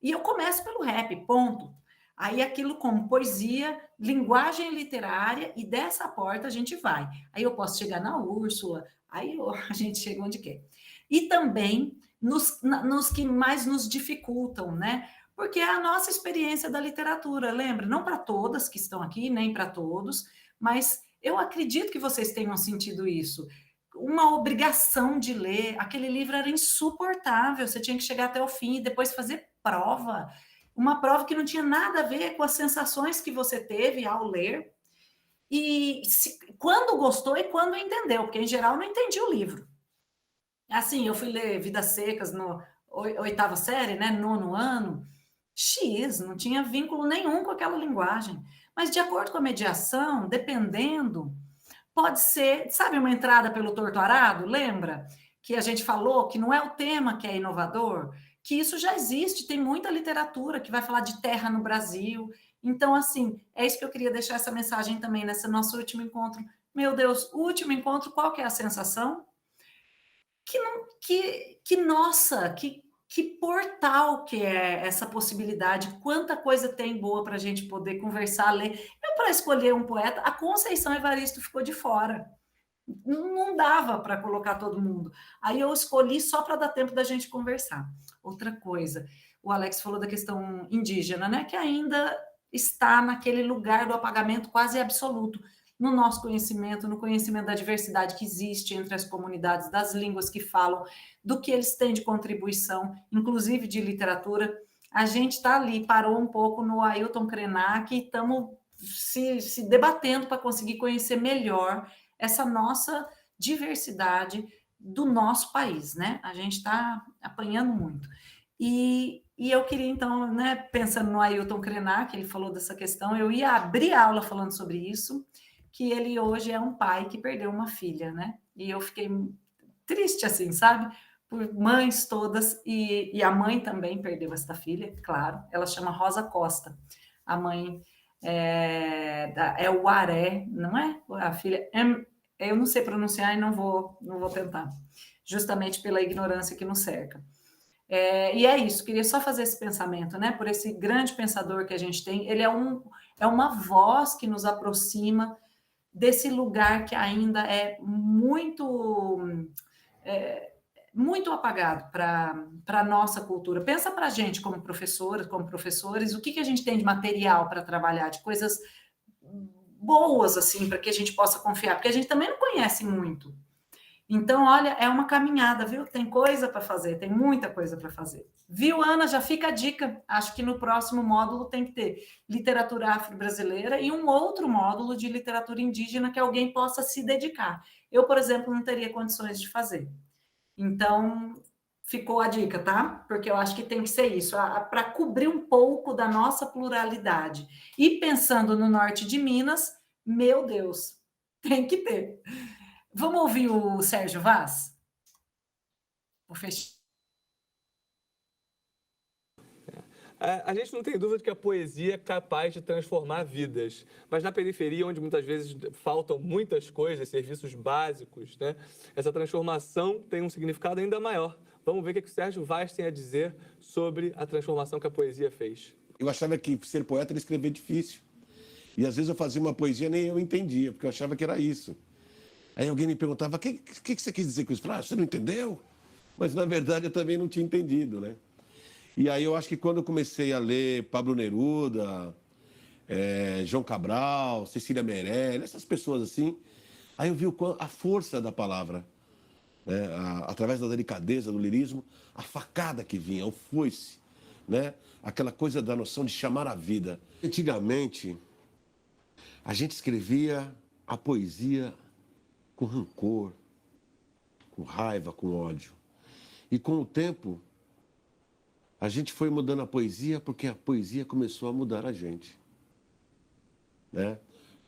Speaker 2: e eu começo pelo rap, ponto. Aí aquilo como poesia, linguagem literária, e dessa porta a gente vai. Aí eu posso chegar na Úrsula, aí a gente chega onde quer. E também nos que mais nos dificultam, né? Porque é a nossa experiência da literatura, lembra? Não para todas que estão aqui, nem para todos, mas eu acredito que vocês tenham sentido isso. Uma obrigação de ler, aquele livro era insuportável, você tinha que chegar até o fim e depois fazer prova. Uma prova que não tinha nada a ver com as sensações que você teve ao ler. E quando gostou e quando entendeu, porque em geral não entendi o livro. Assim, eu fui ler Vidas Secas no 8ª série, né, 9º ano, X, não tinha vínculo nenhum com aquela linguagem. Mas de acordo com a mediação, dependendo, pode ser, sabe, uma entrada pelo torto arado, lembra? Que a gente falou que não é o tema que é inovador, que isso já existe, tem muita literatura que vai falar de terra no Brasil. Então, assim, é isso que eu queria deixar essa mensagem também nesse nosso último encontro. Meu Deus, último encontro, qual que é a sensação? Nossa, que portal que é essa possibilidade, quanta coisa tem boa para a gente poder conversar, ler. Para escolher um poeta, a Conceição Evaristo ficou de fora. Não dava para colocar todo mundo. Aí eu escolhi só para dar tempo da gente conversar. Outra coisa, o Alex falou da questão indígena, né? Que ainda está naquele lugar do apagamento quase absoluto no nosso conhecimento, no conhecimento da diversidade que existe entre as comunidades, das línguas que falam, do que eles têm de contribuição, inclusive de literatura. A gente está ali, parou um pouco no Ailton Krenak e estamos se debatendo para conseguir conhecer melhor essa nossa diversidade do nosso país, né? A gente está apanhando muito. E eu queria, então, né, pensando no Ailton Krenak, ele falou dessa questão, eu ia abrir a aula falando sobre isso, que ele hoje é um pai que perdeu uma filha, né? E eu fiquei triste, assim, sabe? Por mães todas, e a mãe também perdeu essa filha, claro. Ela chama Rosa Costa, a mãe é o Aré, não é? A filha, eu não sei pronunciar e não vou tentar, justamente pela ignorância que nos cerca. E é isso, queria só fazer esse pensamento, né? Por esse grande pensador que a gente tem, ele é uma voz que nos aproxima desse lugar que ainda é muito apagado para a nossa cultura. Pensa para a gente como professoras, como professores, o que a gente tem de material para trabalhar, de coisas boas, assim, para que a gente possa confiar, porque a gente também não conhece muito. Então, olha, é uma caminhada, viu? Tem coisa para fazer, tem muita coisa para fazer. Viu, Ana? Já fica a dica. Acho que no próximo módulo tem que ter literatura afro-brasileira e um outro módulo de literatura indígena que alguém possa se dedicar. Eu, por exemplo, não teria condições de fazer. Então, ficou a dica, tá? Porque eu acho que tem que ser isso, para cobrir um pouco da nossa pluralidade. E pensando no norte de Minas, meu Deus, tem que ter. Vamos ouvir o Sérgio Vaz? Vou fechar.
Speaker 9: A gente não tem dúvida de que a poesia é capaz de transformar vidas, mas na periferia, onde muitas vezes faltam muitas coisas, serviços básicos, né? Essa transformação tem um significado ainda maior. Vamos ver o que o Sérgio Vaz tem a dizer sobre a transformação que a poesia fez.
Speaker 10: Eu achava que ser poeta era escrever difícil. E às vezes eu fazia uma poesia e nem eu entendia, porque eu achava que era isso. Aí alguém me perguntava, o que você quis dizer com isso? Eu falava, você não entendeu? Mas, na verdade, eu também não tinha entendido, né? E aí eu acho que quando eu comecei a ler Pablo Neruda, João Cabral, Cecília Meirelles, essas pessoas assim, aí eu vi a força da palavra, né? Através da delicadeza, do lirismo, a facada que vinha, o foice, né? Aquela coisa da noção de chamar a vida. Antigamente, a gente escrevia a poesia com rancor, com raiva, com ódio. E com o tempo, a gente foi mudando a poesia porque a poesia começou a mudar a gente, né?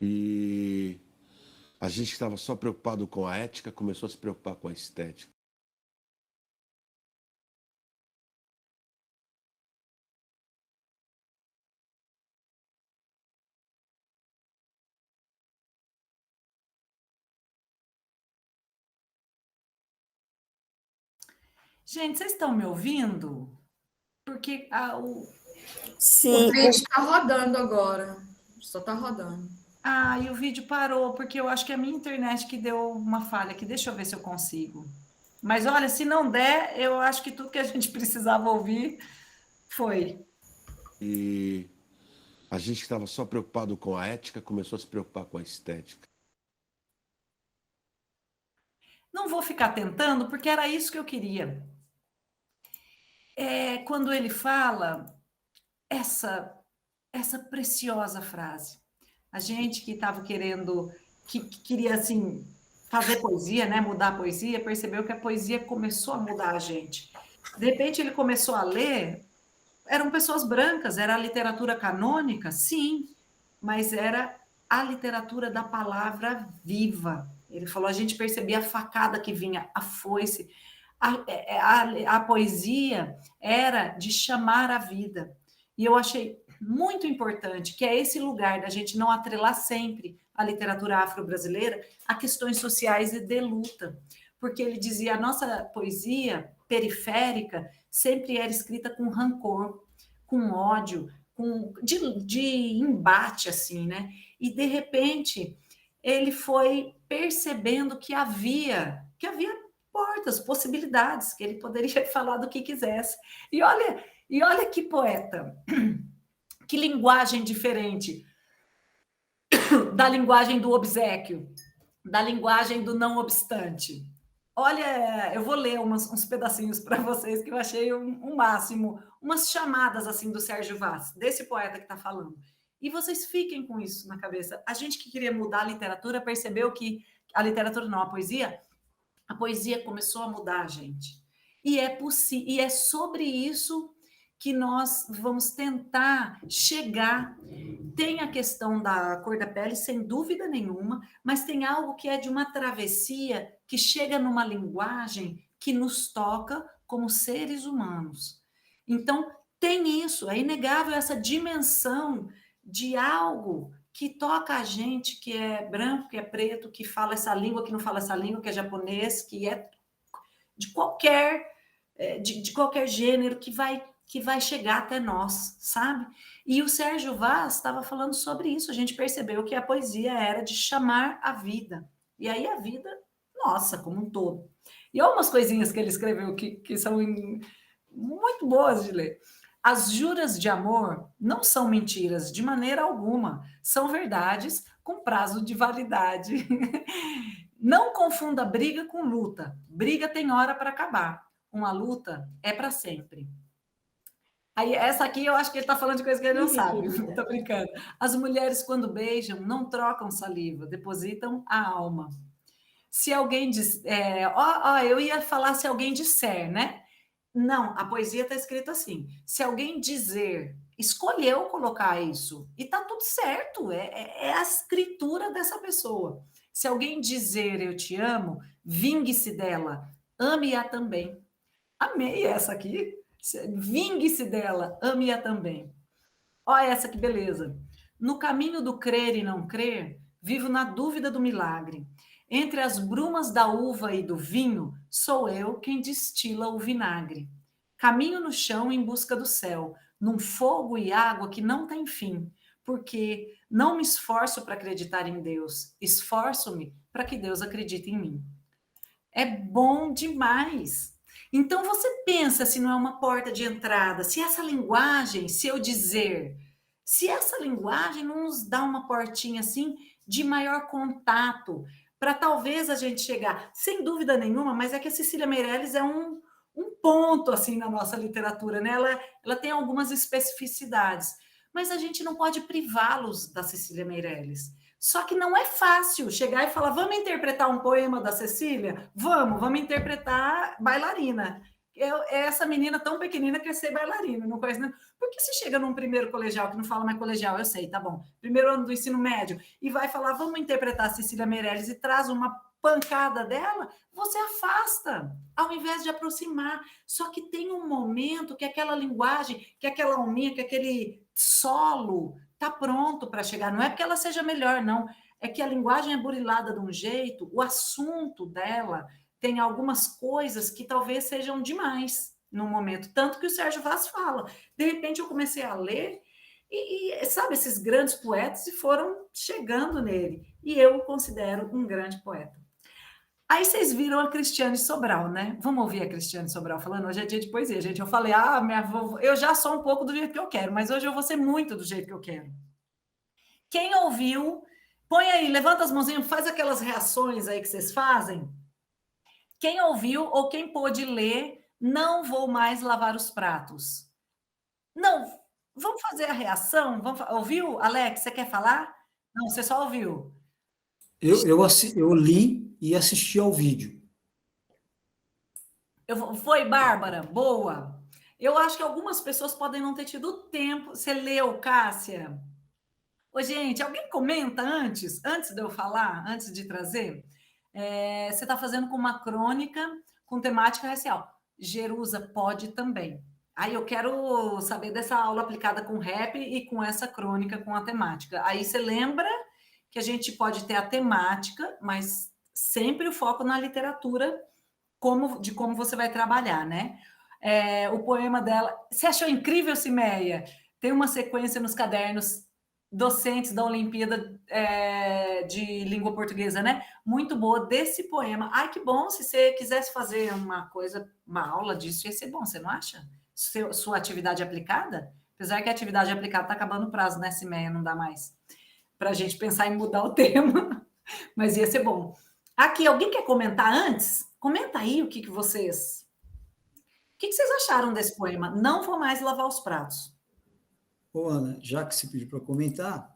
Speaker 10: E a gente que estava só preocupado com a ética começou a se preocupar com a estética.
Speaker 2: Gente, vocês estão me ouvindo? Porque
Speaker 1: Sim.
Speaker 6: O vídeo está rodando agora. Só está rodando.
Speaker 2: E o vídeo parou, porque eu acho que é a minha internet que deu uma falha aqui. Deixa eu ver se eu consigo. Mas olha, se não der, eu acho que tudo que a gente precisava ouvir foi.
Speaker 10: E a gente que estava só preocupado com a ética começou a se preocupar com a estética.
Speaker 2: Não vou ficar tentando, porque era isso que eu queria. Quando ele fala essa preciosa frase. A gente que estava querendo, que queria assim fazer poesia, né, mudar a poesia, percebeu que a poesia começou a mudar a gente. De repente ele começou a ler, eram pessoas brancas, era a literatura canônica, sim, mas era a literatura da palavra viva. Ele falou, a gente percebia a facada que vinha, a foice. A poesia era de chamar a vida. E eu achei muito importante que é esse lugar da gente não atrelar sempre a literatura afro-brasileira a questões sociais e de luta. Porque ele dizia, a nossa poesia periférica sempre era escrita com rancor, com ódio, de embate, assim, né? E, de repente, ele foi percebendo que havia portas, possibilidades, que ele poderia falar do que quisesse. E olha que poeta, que linguagem diferente da linguagem do obséquio, da linguagem do não obstante. Olha, eu vou ler uns pedacinhos para vocês que eu achei um máximo, umas chamadas assim do Sérgio Vaz, desse poeta que está falando. E vocês fiquem com isso na cabeça. A gente que queria mudar a literatura percebeu que a literatura não, a poesia começou a mudar a gente. E é sobre isso que nós vamos tentar chegar. Tem a questão da cor da pele, sem dúvida nenhuma, mas tem algo que é de uma travessia que chega numa linguagem que nos toca como seres humanos. Então, tem isso, é inegável essa dimensão de algo que toca a gente, que é branco, que é preto, que fala essa língua, que não fala essa língua, que é japonês, que é de qualquer, de qualquer gênero, que vai chegar até nós, sabe? E o Sérgio Vaz estava falando sobre isso, a gente percebeu que a poesia era de chamar a vida, e aí a vida, nossa, como um todo. E algumas coisinhas que ele escreveu que são muito boas de ler. As juras de amor não são mentiras de maneira alguma, são verdades com prazo de validade. Não confunda briga com luta. Briga tem hora para acabar. Uma luta é para sempre. Aí, essa aqui eu acho que ele está falando de coisa que ele não sabe. Estou brincando. As mulheres, quando beijam, não trocam saliva, depositam a alma. Se alguém diz... eu ia falar se alguém disser, né? Não, a poesia está escrita assim. Se alguém dizer, escolheu colocar isso, e está tudo certo, é a escritura dessa pessoa. Se alguém dizer eu te amo, vingue-se dela, ame-a também. Amei essa aqui. Vingue-se dela, ame-a também. Olha essa que beleza. No caminho do crer e não crer, vivo na dúvida do milagre. Entre as brumas da uva e do vinho, sou eu quem destila o vinagre. Caminho no chão em busca do céu, num fogo e água que não tem fim, porque não me esforço para acreditar em Deus, esforço-me para que Deus acredite em mim. É bom demais. Então você pensa se não é uma porta de entrada, se essa linguagem, se eu dizer, se essa linguagem não nos dá uma portinha assim de maior contato, para talvez a gente chegar, sem dúvida nenhuma, mas é que a Cecília Meirelles é um ponto assim na nossa literatura, né? Ela tem algumas especificidades, mas a gente não pode privá-los da Cecília Meirelles. Só que não é fácil chegar e falar, vamos interpretar um poema da Cecília? Vamos interpretar Bailarina. Essa menina tão pequenina quer ser bailarina, não conhece, né? Porque se chega num primeiro colegial, que não fala mais colegial, eu sei, tá bom, primeiro ano do ensino médio, e vai falar, vamos interpretar a Cecília Meirelles e traz uma pancada dela, você afasta, ao invés de aproximar. Só que tem um momento que aquela linguagem, que aquela alminha, que aquele solo está pronto para chegar. Não é porque ela seja melhor, não. É que a linguagem é burilada de um jeito, o assunto dela tem algumas coisas que talvez sejam demais no momento. Tanto que o Sérgio Vaz fala. De repente eu comecei a ler e sabe, esses grandes poetas e foram chegando nele. E eu o considero um grande poeta. Aí vocês viram a Cristiane Sobral, né? Vamos ouvir a Cristiane Sobral falando? Hoje é dia de poesia, gente. Eu falei, minha avó, eu já sou um pouco do jeito que eu quero, mas hoje eu vou ser muito do jeito que eu quero. Quem ouviu, põe aí, levanta as mãozinhas, faz aquelas reações aí que vocês fazem. Quem ouviu ou quem pôde ler, não vou mais lavar os pratos. Não, vamos fazer a reação? Ouviu, Alex? Você quer falar? Não, você só ouviu.
Speaker 4: Eu li e assisti ao vídeo.
Speaker 2: Foi, Bárbara? Boa. Eu acho que algumas pessoas podem não ter tido tempo. Você leu, Cássia? Ô, gente, alguém comenta antes de eu falar, antes de trazer? Você está fazendo com uma crônica com temática racial. Jerusa pode também. Aí eu quero saber dessa aula aplicada com rap e com essa crônica com a temática. Aí você lembra que a gente pode ter a temática, mas sempre o foco na literatura, de como você vai trabalhar, né? O poema dela... Você achou incrível, Cimeia? Tem uma sequência nos cadernos docentes da Olimpíada de Língua Portuguesa, né? Muito boa desse poema. Ai, que bom, se você quisesse fazer uma aula disso, ia ser bom, você não acha? Sua atividade aplicada? Apesar que a atividade aplicada está acabando o prazo, né, Cimeia? Não dá mais para a gente pensar em mudar o tema, mas ia ser bom. Aqui, alguém quer comentar antes? Comenta aí o que vocês acharam desse poema. Não vou mais lavar os pratos.
Speaker 4: Ô, Ana, já que você pediu para comentar,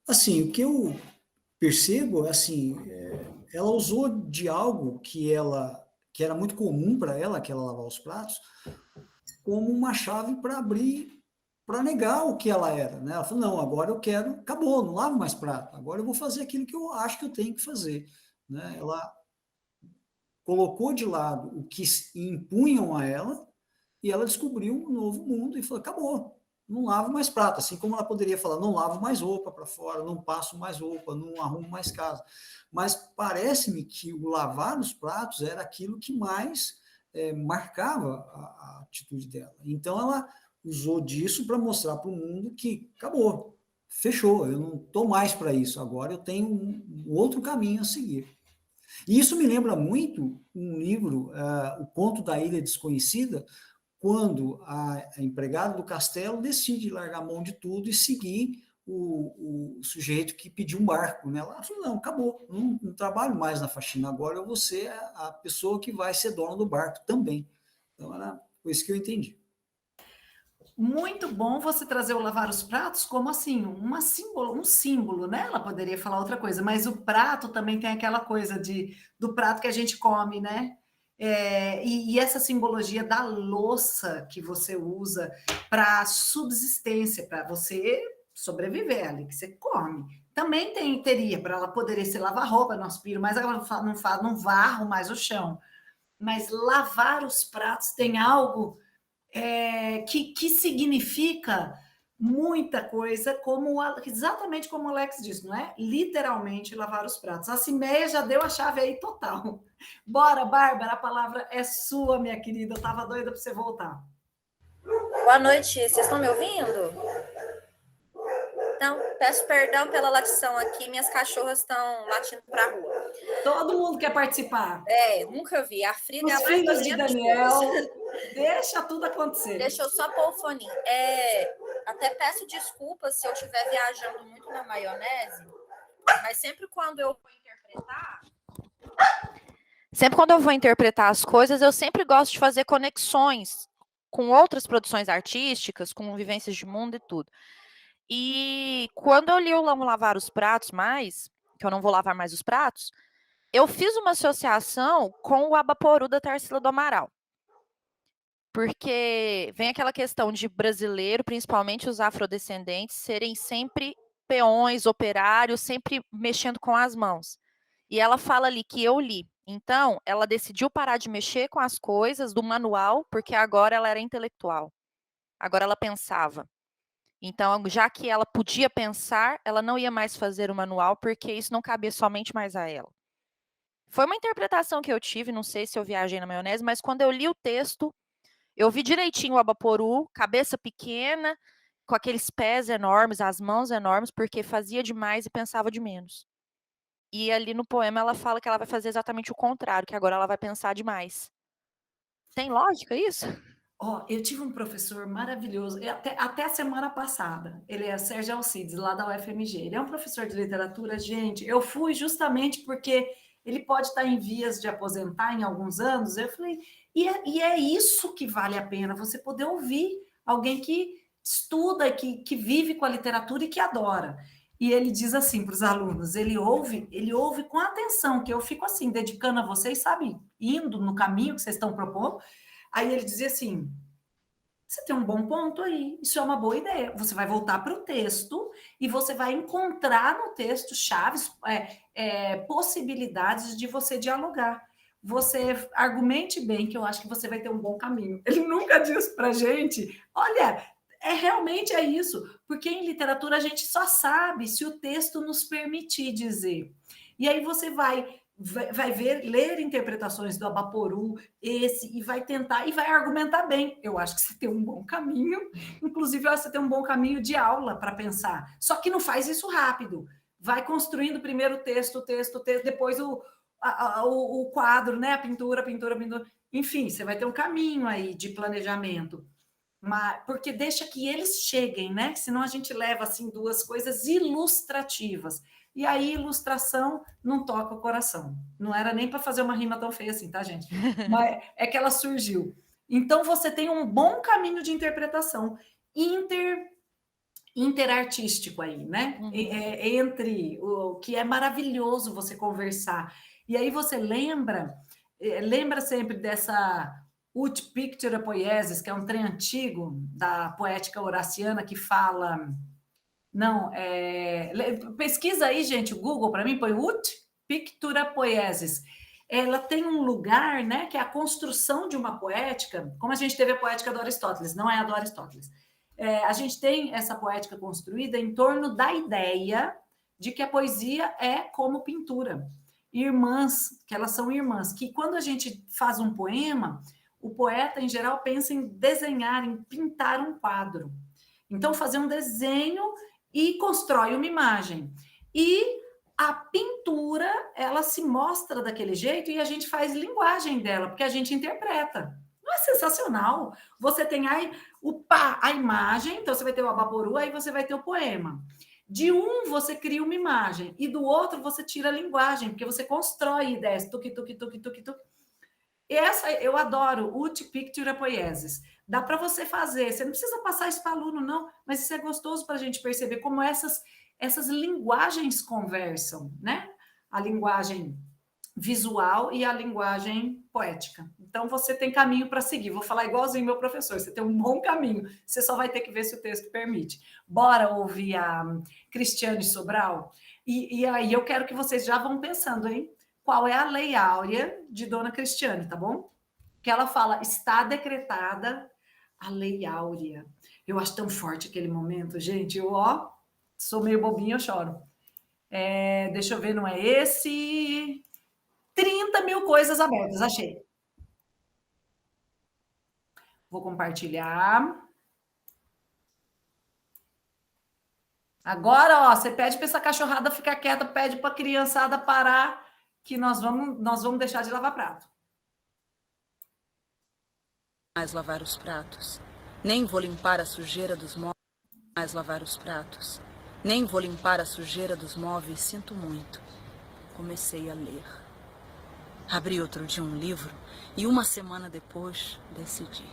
Speaker 4: assim, o que eu percebo, assim, ela usou de algo que era muito comum para ela, que ela lavar os pratos, como uma chave para abrir, para negar o que ela era, né? Ela falou, não, agora eu quero, acabou, não lavo mais prato, agora eu vou fazer aquilo que eu acho que eu tenho que fazer, né? Ela colocou de lado o que impunham a ela e ela descobriu um novo mundo e falou, acabou, não lavo mais prato, assim como ela poderia falar, não lavo mais roupa para fora, não passo mais roupa, não arrumo mais casa. Mas parece-me que o lavar os pratos era aquilo que mais marcava a atitude dela. Então, ela usou disso para mostrar para o mundo que acabou, fechou, eu não estou mais para isso, agora eu tenho um outro caminho a seguir. E isso me lembra muito um livro, O Conto da Ilha Desconhecida, quando a empregada do castelo decide largar a mão de tudo e seguir o sujeito que pediu um barco. Né? Ela falou, não, acabou, não trabalho mais na faxina, agora eu vou ser a pessoa que vai ser dona do barco também. Então, foi isso que eu entendi.
Speaker 2: Muito bom você trazer o lavar os pratos como assim, um símbolo, né? Ela poderia falar outra coisa, mas o prato também tem aquela coisa do prato que a gente come, né? E essa simbologia da louça que você usa para subsistência, para você sobreviver ali, que você come. Também teria, para ela poderia ser lavar roupa, não aspiro, mas ela não varro mais o chão. Mas lavar os pratos tem algo que significa muita coisa, exatamente como o Alex disse, não é? Literalmente lavar os pratos. A Cimeia já deu a chave aí total. Bora, Bárbara, a palavra é sua, minha querida. Eu estava doida para você voltar.
Speaker 11: Boa noite, vocês estão me ouvindo? Então, peço perdão pela latição aqui, minhas cachorras estão latindo para a rua.
Speaker 2: Todo mundo quer participar.
Speaker 11: Nunca vi. A Frida
Speaker 2: Os
Speaker 11: é a mais
Speaker 2: filhos de Daniel, deixa tudo acontecer.
Speaker 11: Deixa eu só pôr o foninho. Até peço desculpas se eu estiver viajando muito na maionese, mas sempre quando eu vou interpretar as coisas, eu sempre gosto de fazer conexões com outras produções artísticas, com vivências de mundo e tudo. E quando eu li o Vamos Lavar os Pratos mais, que eu não vou lavar mais os pratos, eu fiz uma associação com o Abaporu da Tarsila do Amaral. Porque vem aquela questão de brasileiro, principalmente os afrodescendentes, serem sempre peões, operários, sempre mexendo com as mãos. E ela fala ali que eu li. Então, ela decidiu parar de mexer com as coisas do manual, porque agora ela era intelectual. Agora ela pensava. Então, já que ela podia pensar, ela não ia mais fazer o manual, porque isso não cabia somente mais a ela. Foi uma interpretação que eu tive, não sei se eu viajei na maionese, mas quando eu li o texto, eu vi direitinho o Abaporu, cabeça pequena, com aqueles pés enormes, as mãos enormes, porque fazia demais e pensava de menos. E ali no poema ela fala que ela vai fazer exatamente o contrário, que agora ela vai pensar demais. Tem lógica isso?
Speaker 2: Eu tive um professor maravilhoso, até a semana passada, ele é Sérgio Alcides, lá da UFMG. Ele é um professor de literatura, gente. Eu fui justamente porque ele pode estar em vias de aposentar em alguns anos. Eu falei, e é isso que vale a pena, você poder ouvir alguém que estuda, que vive com a literatura e que adora. E ele diz assim para os alunos, ele ouve com atenção, que eu fico assim, dedicando a vocês, sabe, indo no caminho que vocês estão propondo. Aí ele dizia assim, você tem um bom ponto aí, isso é uma boa ideia. Você vai voltar para o texto e você vai encontrar no texto chaves, possibilidades de você dialogar. Você argumente bem, que eu acho que você vai ter um bom caminho. Ele nunca diz para a gente, olha, realmente é isso, porque em literatura a gente só sabe se o texto nos permitir dizer. E aí você vai ler interpretações do Abaporu, e vai tentar, e vai argumentar bem. Eu acho que você tem um bom caminho, inclusive eu acho que você tem um bom caminho de aula para pensar. Só que não faz isso rápido. Vai construindo primeiro o texto, depois o quadro, né? A pintura. Enfim, você vai ter um caminho aí de planejamento. Porque deixa que eles cheguem, né? Senão a gente leva assim duas coisas ilustrativas. E aí, ilustração não toca o coração. Não era nem para fazer uma rima tão feia assim, tá, gente? Mas é que ela surgiu. Então, você tem um bom caminho de interpretação interartístico aí, né? Entre o que é maravilhoso você conversar. E aí você lembra sempre dessa Ut Pictura Poiesis, que é um trem antigo da poética horaciana que fala... Não, pesquisa aí, gente, o Google para mim, põe Ut Pictura Poiesis. Ela tem um lugar, né, que é a construção de uma poética, como a gente teve a poética do Aristóteles, não é a do Aristóteles. a gente tem essa poética construída em torno da ideia de que a poesia é como pintura. Irmãs, que elas são irmãs, que quando a gente faz um poema, o poeta, em geral, pensa em desenhar, em pintar um quadro. Então, fazer um desenho e constrói uma imagem. E a pintura, ela se mostra daquele jeito e a gente faz linguagem dela, porque a gente interpreta. Não é sensacional? Você tem aí a imagem, então você vai ter o Abaporu, aí você vai ter o poema. De um, você cria uma imagem, e do outro, você tira a linguagem, porque você constrói ideias. Tuque, tuque, tuque, tuque, tuque. E essa eu adoro, Ut Pictura Poiesis. Dá para você fazer, você não precisa passar isso para aluno, não, mas isso é gostoso para a gente perceber como essas linguagens conversam, né? A linguagem visual e a linguagem poética. Então, você tem caminho para seguir. Vou falar igualzinho meu professor, você tem um bom caminho, você só vai ter que ver se o texto permite. Bora ouvir a Cristiane Sobral? E aí eu quero que vocês já vão pensando, hein? Qual é a lei áurea de Dona Cristiane, tá bom? Que ela fala, está decretada a lei áurea. Eu acho tão forte aquele momento, gente. Eu, sou meio bobinha, eu choro. Deixa eu ver, não é esse... 30 mil coisas abertas, achei. Vou compartilhar. Agora, você pede para essa cachorrada ficar quieta, pede para a criançada parar, que nós vamos deixar de lavar prato.
Speaker 12: Mais lavar os pratos. Nem vou limpar a sujeira dos móveis. Mais lavar os pratos. Nem vou limpar a sujeira dos móveis, sinto muito. Comecei a ler. Abri outro dia um livro e uma semana depois decidi.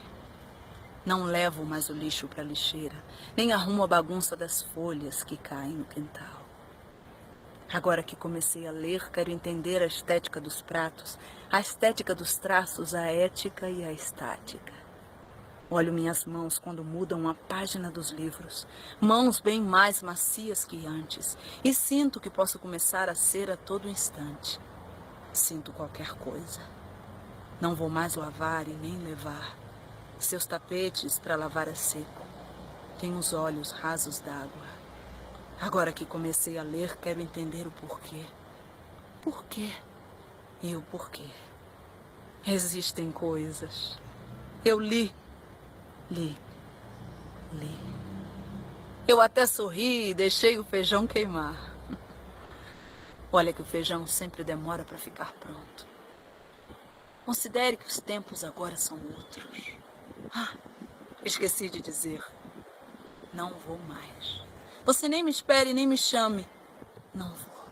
Speaker 12: Não levo mais o lixo para a lixeira, nem arrumo a bagunça das folhas que caem no quintal. Agora que comecei a ler, quero entender a estética dos pratos, a estética dos traços, a ética e a estática. Olho minhas mãos quando mudam a página dos livros, mãos bem mais macias que antes, e sinto que posso começar a ser a todo instante. Sinto qualquer coisa. Não vou mais lavar e nem levar seus tapetes para lavar a seco. Tenho os olhos rasos d'água. Agora que comecei a ler, quero entender o porquê. Por quê? E o porquê. Existem coisas. Eu li. Eu até sorri e deixei o feijão queimar. Olha que o feijão sempre demora para ficar pronto. Considere que os tempos agora são outros. Esqueci de dizer. Não vou mais. Você nem me espere, nem me chame. Não vou.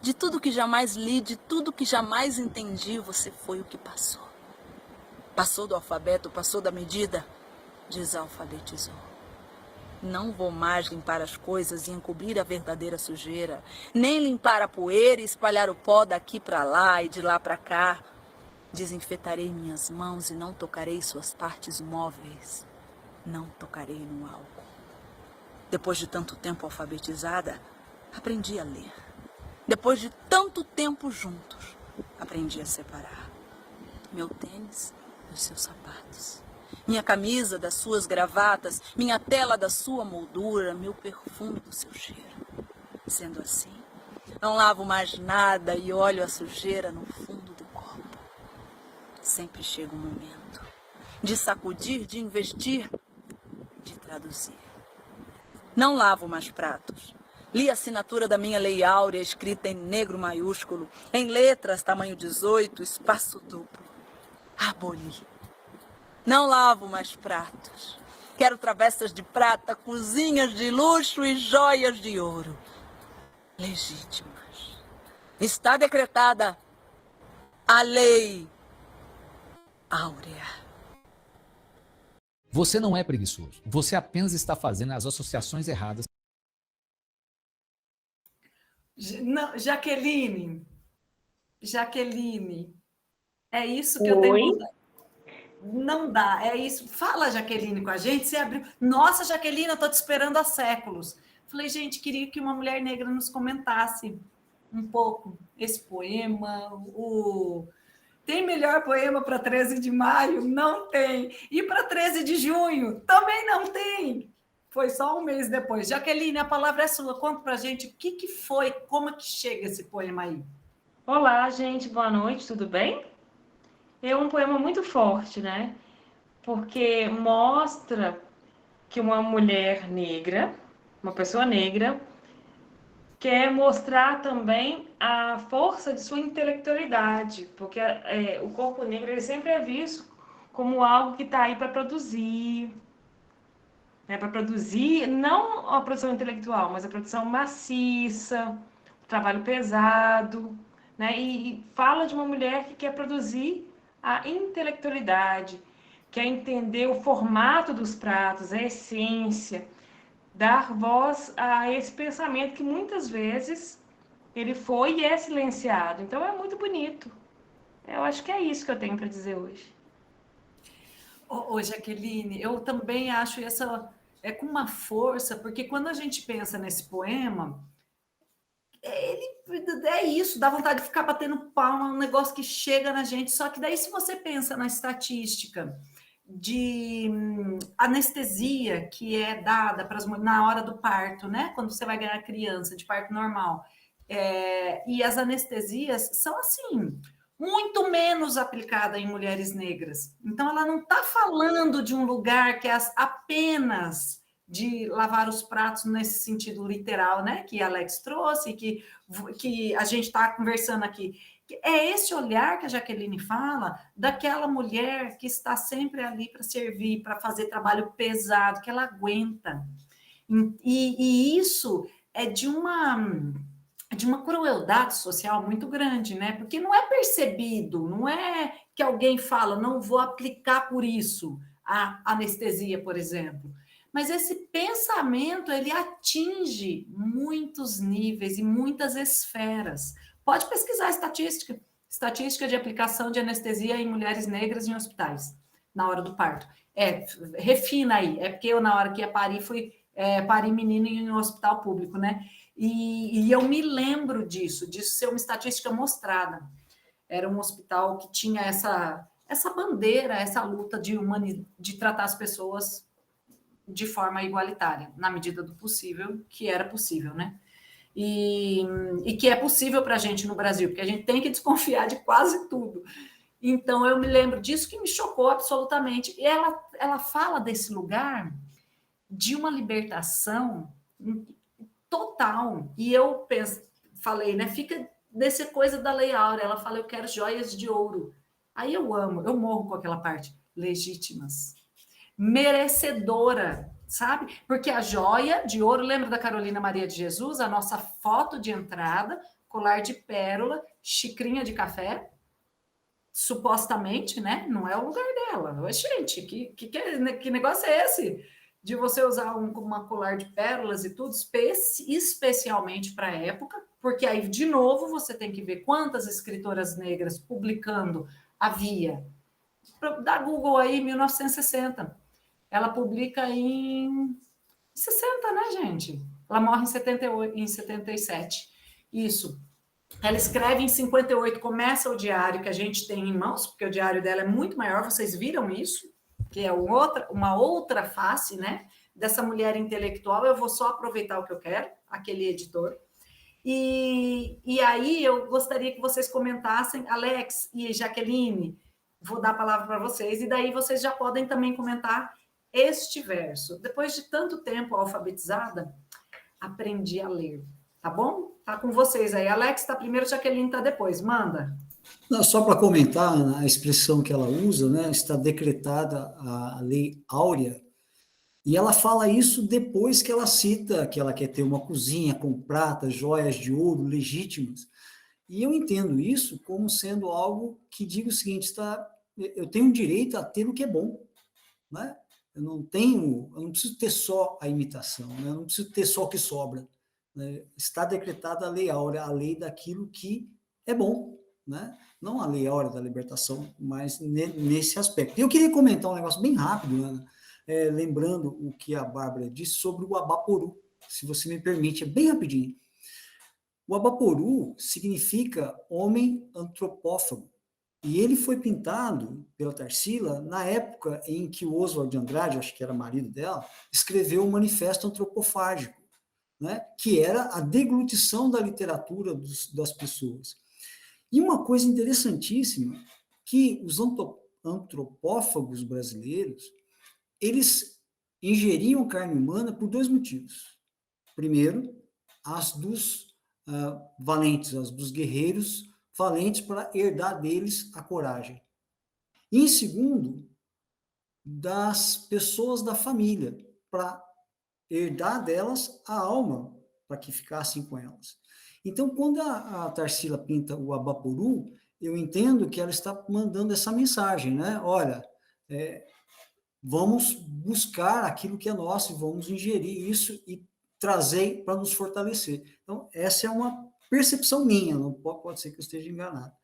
Speaker 12: De tudo que jamais li, de tudo que jamais entendi, você foi o que passou. Passou do alfabeto, passou da medida, desalfabetizou. Não vou mais limpar as coisas e encobrir a verdadeira sujeira, nem limpar a poeira e espalhar o pó daqui para lá e de lá para cá. Desinfetarei minhas mãos e não tocarei suas partes móveis. Não tocarei no álcool. Depois de tanto tempo alfabetizada, aprendi a ler. Depois de tanto tempo juntos, aprendi a separar meu tênis dos seus sapatos, minha camisa das suas gravatas, minha tela da sua moldura, meu perfume do seu cheiro. Sendo assim, não lavo mais nada e olho a sujeira no fundo do copo. Sempre chega um momento de sacudir, de investir, de traduzir. Não lavo mais pratos. Li a assinatura da minha lei áurea escrita em negro maiúsculo, em letras tamanho 18, espaço duplo. Aboli. Não lavo mais pratos. Quero travessas de prata, cozinhas de luxo e joias de ouro. Legítimas. Está decretada a lei áurea.
Speaker 13: Você não é preguiçoso. Você apenas está fazendo as associações erradas.
Speaker 2: Não, Jaqueline, é isso que eu tenho vontade. Não dá, é isso. Fala, Jaqueline, com a gente. Você abriu. Nossa, Jaqueline, eu estou te esperando há séculos. Falei, gente, queria que uma mulher negra nos comentasse um pouco esse poema, Tem melhor poema para 13 de maio? Não tem. E para 13 de junho? Também não tem. Foi só um mês depois. Jaqueline, a palavra é sua. Conta para a gente o que foi, como é que chega esse poema aí.
Speaker 14: Olá, gente. Boa noite, tudo bem? É um poema muito forte, né? Porque mostra que uma mulher negra, uma pessoa negra, quer mostrar também a força de sua intelectualidade, porque o corpo negro ele sempre é visto como algo que está aí para produzir, né? Para produzir não a produção intelectual, mas a produção maciça, o trabalho pesado, né? E fala de uma mulher que quer produzir a intelectualidade, quer entender o formato dos pratos, a essência, dar voz a esse pensamento que muitas vezes ele foi e é silenciado. Então é muito bonito. Eu acho que é isso que eu tenho para dizer hoje.
Speaker 2: Ô, Jaqueline, eu também acho essa com uma força, porque quando a gente pensa nesse poema, ele é isso, dá vontade de ficar batendo palma, um negócio que chega na gente. Só que daí, se você pensa na estatística de anestesia que é dada para na hora do parto, né? Quando você vai ganhar criança de parto normal, e as anestesias são assim muito menos aplicada em mulheres negras. Então, ela não está falando de um lugar que é apenas de lavar os pratos nesse sentido literal, né? Que Alex trouxe, que a gente está conversando aqui. É esse olhar que a Jaqueline fala daquela mulher que está sempre ali para servir, para fazer trabalho pesado, que ela aguenta. E isso é de uma crueldade social muito grande, né? Porque não é percebido, não é que alguém fala, não vou aplicar por isso a anestesia, por exemplo. Mas esse pensamento, ele atinge muitos níveis e muitas esferas. Pode pesquisar estatística de aplicação de anestesia em mulheres negras em hospitais, na hora do parto. Refina aí, porque eu, na hora que ia parir, fui parir menino em um hospital público, né? E eu me lembro disso ser uma estatística mostrada. Era um hospital que tinha essa bandeira, essa luta de tratar as pessoas de forma igualitária, na medida do possível, que era possível, né? E que é possível para a gente no Brasil, porque a gente tem que desconfiar de quase tudo. Então, eu me lembro disso que me chocou absolutamente. E ela fala desse lugar de uma libertação total. E eu falei, né? Fica dessa coisa da Lei Áurea. Ela fala, eu quero joias de ouro. Aí eu morro com aquela parte. Legítimas. Merecedora, sabe? Porque a joia de ouro, lembra da Carolina Maria de Jesus? A nossa foto de entrada, colar de pérola, xicrinha de café, supostamente, né? Não é o lugar dela. Mas, gente, que negócio é esse? De você usar uma colar de pérolas e tudo, especialmente para a época, porque aí, de novo, você tem que ver quantas escritoras negras publicando havia. Dá Google aí, 1960. Ela publica em 60, né, gente? Ela morre em 77. Isso. Ela escreve em 58, começa o diário que a gente tem em mãos, porque o diário dela é muito maior, vocês viram isso? Que é uma outra face, né? Dessa mulher intelectual. Eu vou só aproveitar o que eu quero, aquele editor. E aí eu gostaria que vocês comentassem, Alex e Jaqueline, vou dar a palavra para vocês, e daí vocês já podem também comentar este verso. Depois de tanto tempo alfabetizada, aprendi a ler, tá bom? Tá com vocês aí. Alex está primeiro, Jaqueline está depois. Manda.
Speaker 4: Não, só para comentar a expressão que ela usa, né? Está decretada a Lei Áurea, e ela fala isso depois que ela cita que ela quer ter uma cozinha com pratas, joias de ouro legítimas. E eu entendo isso como sendo algo que diga o seguinte, eu tenho direito a ter o que é bom, né? Eu não preciso ter só a imitação, né? Eu não preciso ter só o que sobra, né? Está decretada a Lei Áurea, a lei daquilo que é bom, né? Não a Lei Áurea da libertação, mas nesse aspecto. Eu queria comentar um negócio bem rápido, Ana, lembrando o que a Bárbara disse sobre o Abaporu, se você me permite, é bem rapidinho. O Abaporu significa homem antropófago. E ele foi pintado pela Tarsila na época em que o Oswald de Andrade, acho que era marido dela, escreveu o Manifesto Antropofágico, né? Que era a deglutição da literatura das pessoas. E uma coisa interessantíssima, que os antropófagos brasileiros, eles ingeriam carne humana por 2 motivos. Primeiro, as dos valentes, as dos guerreiros valentes, para herdar deles a coragem. E, em segundo, das pessoas da família, para herdar delas a alma, para que ficassem com elas. Então, quando a Tarsila pinta o Abaporu, eu entendo que ela está mandando essa mensagem, né? Olha, vamos buscar aquilo que é nosso e vamos ingerir isso e trazer para nos fortalecer. Então, essa é uma percepção minha, não pode ser que eu esteja enganado.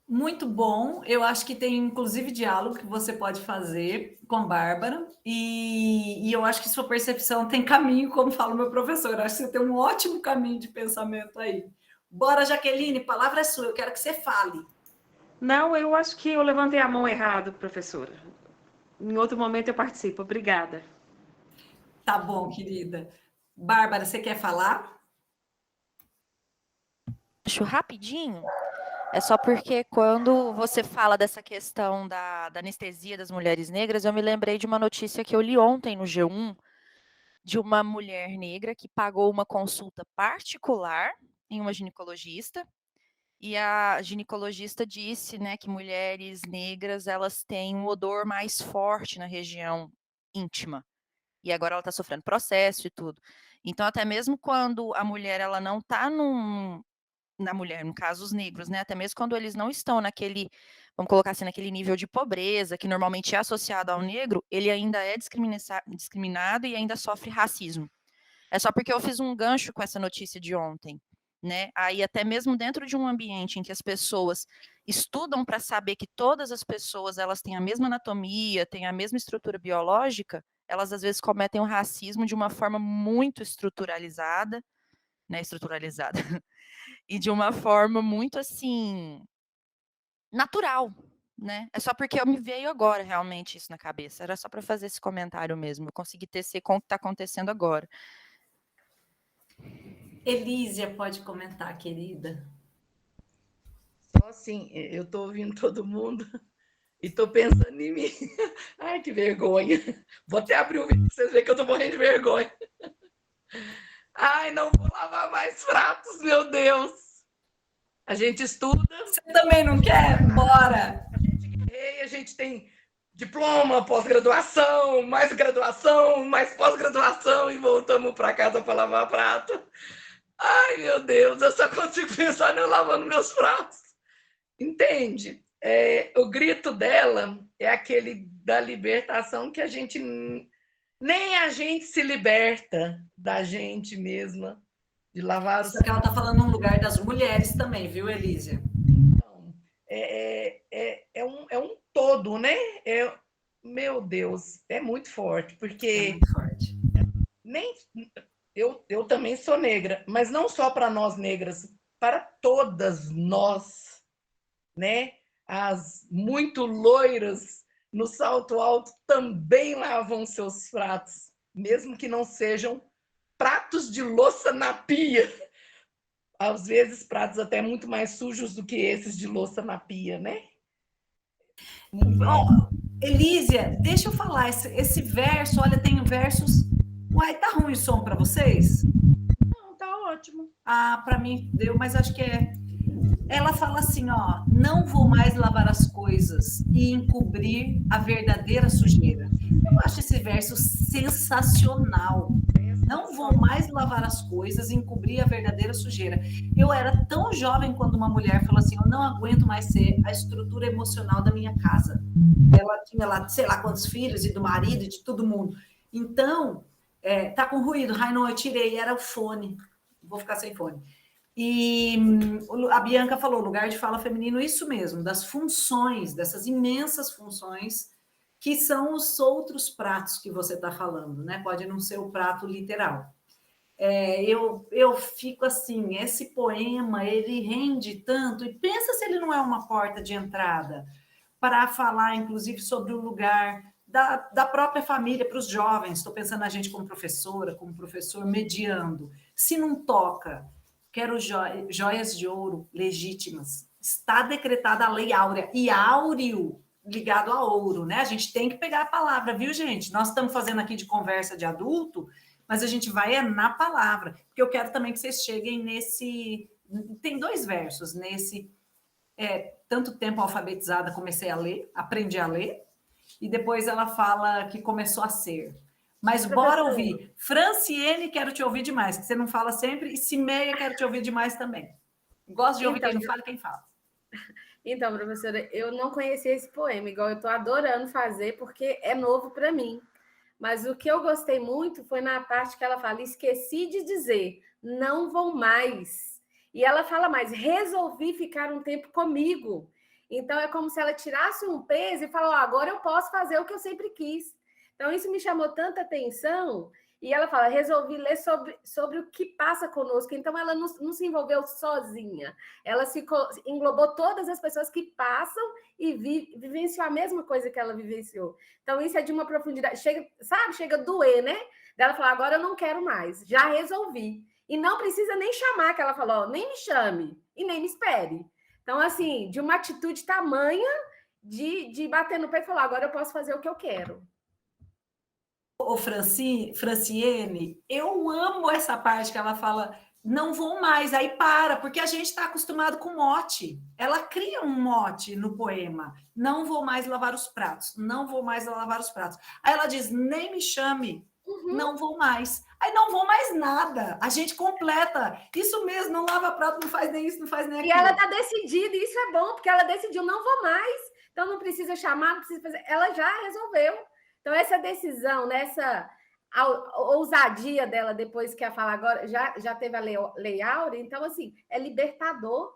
Speaker 2: Muito bom, eu acho que tem inclusive diálogo que você pode fazer com a Bárbara, e eu acho que sua percepção tem caminho, como fala o meu professor, eu acho que você tem um ótimo caminho de pensamento aí. Bora, Jaqueline, a palavra é sua, eu quero que você fale.
Speaker 14: Não, eu acho que eu levantei a mão errado, professora. Em outro momento eu participo, obrigada.
Speaker 2: Tá bom, querida. Bárbara, você quer falar?
Speaker 11: Acho rapidinho. É só porque quando você fala dessa questão da anestesia das mulheres negras, eu me lembrei de uma notícia que eu li ontem no G1, de uma mulher negra que pagou uma consulta particular em uma ginecologista, e a ginecologista disse, né, que mulheres negras, elas têm um odor mais forte na região íntima, e agora ela está sofrendo processo e tudo. Então, até mesmo quando a mulher ela não está na mulher, no caso os negros, né, até mesmo quando eles não estão naquele, vamos colocar assim, naquele nível de pobreza, que normalmente é associado ao negro, ele ainda é discriminado e ainda sofre racismo. É só porque eu fiz um gancho com essa notícia de ontem, né, aí até mesmo dentro de um ambiente em que as pessoas estudam para saber que todas as pessoas, elas têm a mesma anatomia, têm a mesma estrutura biológica, elas às vezes cometem o racismo de uma forma muito estruturalizada, né, e de uma forma muito, assim, natural, né. É só porque me veio agora realmente isso na cabeça, era só para fazer esse comentário mesmo, eu consegui tecer com o que está acontecendo agora.
Speaker 2: Elísia pode comentar, querida.
Speaker 6: Só assim, eu estou ouvindo todo mundo e estou pensando em mim. Ai, que vergonha. Vou até abrir o vídeo para vocês verem que eu estou morrendo de vergonha. Ai, não vou lavar mais pratos, meu Deus. A gente estuda.
Speaker 2: Você também não quer? Bora!
Speaker 6: A gente tem diploma, pós-graduação, mais graduação, mais pós-graduação e voltamos para casa para lavar prato. Ai, meu Deus, eu só consigo pensar em eu lavando meus pratos. Entende? O grito dela é aquele da libertação que a gente... Nem a gente se liberta da gente mesma, de lavar os...
Speaker 2: Só que ela está falando num lugar das mulheres também, viu, Elísia?
Speaker 6: Então, é um todo, né? Meu Deus, é muito forte, porque...
Speaker 2: É muito forte.
Speaker 6: Eu também sou negra, mas não só para nós negras, para todas nós, né? As muito loiras no salto alto também lavam seus pratos, mesmo que não sejam pratos de louça na pia. Às vezes, pratos até muito mais sujos do que esses de louça na pia, né?
Speaker 2: Elísia, deixa eu falar, esse verso, olha, tem versos... Uai, tá ruim o som para vocês?
Speaker 6: Não, tá ótimo.
Speaker 2: Ah, para mim deu, mas acho que é... Ela fala assim, ó, não vou mais lavar as coisas e encobrir a verdadeira sujeira. Eu acho esse verso sensacional. Não vou mais lavar as coisas e encobrir a verdadeira sujeira. Eu era tão jovem quando uma mulher falou assim, eu não aguento mais ser a estrutura emocional da minha casa. Ela tinha lá, sei lá quantos filhos, e do marido, e de todo mundo. Então, tá com ruído. Rainon, eu tirei, era o fone. Vou ficar sem fone. E a Bianca falou, lugar de fala feminino, isso mesmo, das funções, dessas imensas funções que são os outros pratos que você está falando, né? Pode não ser o prato literal. eu fico assim, esse poema, ele rende tanto, e pensa se ele não é uma porta de entrada para falar, inclusive, sobre o lugar da própria família para os jovens. Estou pensando na gente como professora, como professor, mediando. Se não toca, quero joias de ouro legítimas. Está decretada a lei áurea, e áureo ligado a ouro, né? A gente tem que pegar a palavra, viu, gente? Nós estamos fazendo aqui de conversa de adulto, mas a gente vai na palavra, porque eu quero também que vocês cheguem nesse... Tem 2 versos nesse... tanto tempo alfabetizada, comecei a ler, aprendi a ler, e depois ela fala que começou a ser. Mas bora ouvir. Franciene, quero te ouvir demais, que você não fala sempre, e Cimeia, quero te ouvir demais também. Gosto de ouvir quem não fala e quem fala.
Speaker 15: Então, professora, eu não conhecia esse poema, igual eu estou adorando fazer, porque é novo para mim. Mas o que eu gostei muito foi na parte que ela fala, esqueci de dizer, não vou mais. E ela fala mais, resolvi ficar um tempo comigo. Então, é como se ela tirasse um peso e falou, agora eu posso fazer o que eu sempre quis. Então, isso me chamou tanta atenção. E ela fala, resolvi ler sobre o que passa conosco. Então, ela não se envolveu sozinha. Ela englobou todas as pessoas que passam e vivenciou a mesma coisa que ela vivenciou. Então, isso é de uma profundidade. Chega a doer, né? Ela fala, agora eu não quero mais. Já resolvi. E não precisa nem chamar, que ela falou, nem me chame e nem me espere. Então, assim, de uma atitude tamanha de bater no peito e falar, agora eu posso fazer o que eu quero.
Speaker 2: Ô, Franciene, eu amo essa parte que ela fala, não vou mais, aí para, porque a gente está acostumado com mote. Ela cria um mote no poema, não vou mais lavar os pratos, não vou mais lavar os pratos. Aí ela diz, nem me chame, não vou mais. Aí não vou mais nada, a gente completa. Isso mesmo, não lava prato, não faz nem isso, não faz nem aquilo.
Speaker 15: E ela está decidida, e isso é bom, porque ela decidiu, não vou mais. Então não precisa chamar, não precisa fazer. Ela já resolveu. Então, essa decisão, essa ousadia dela, depois que ela fala agora, já teve a Lei Áurea, então, assim, é libertador.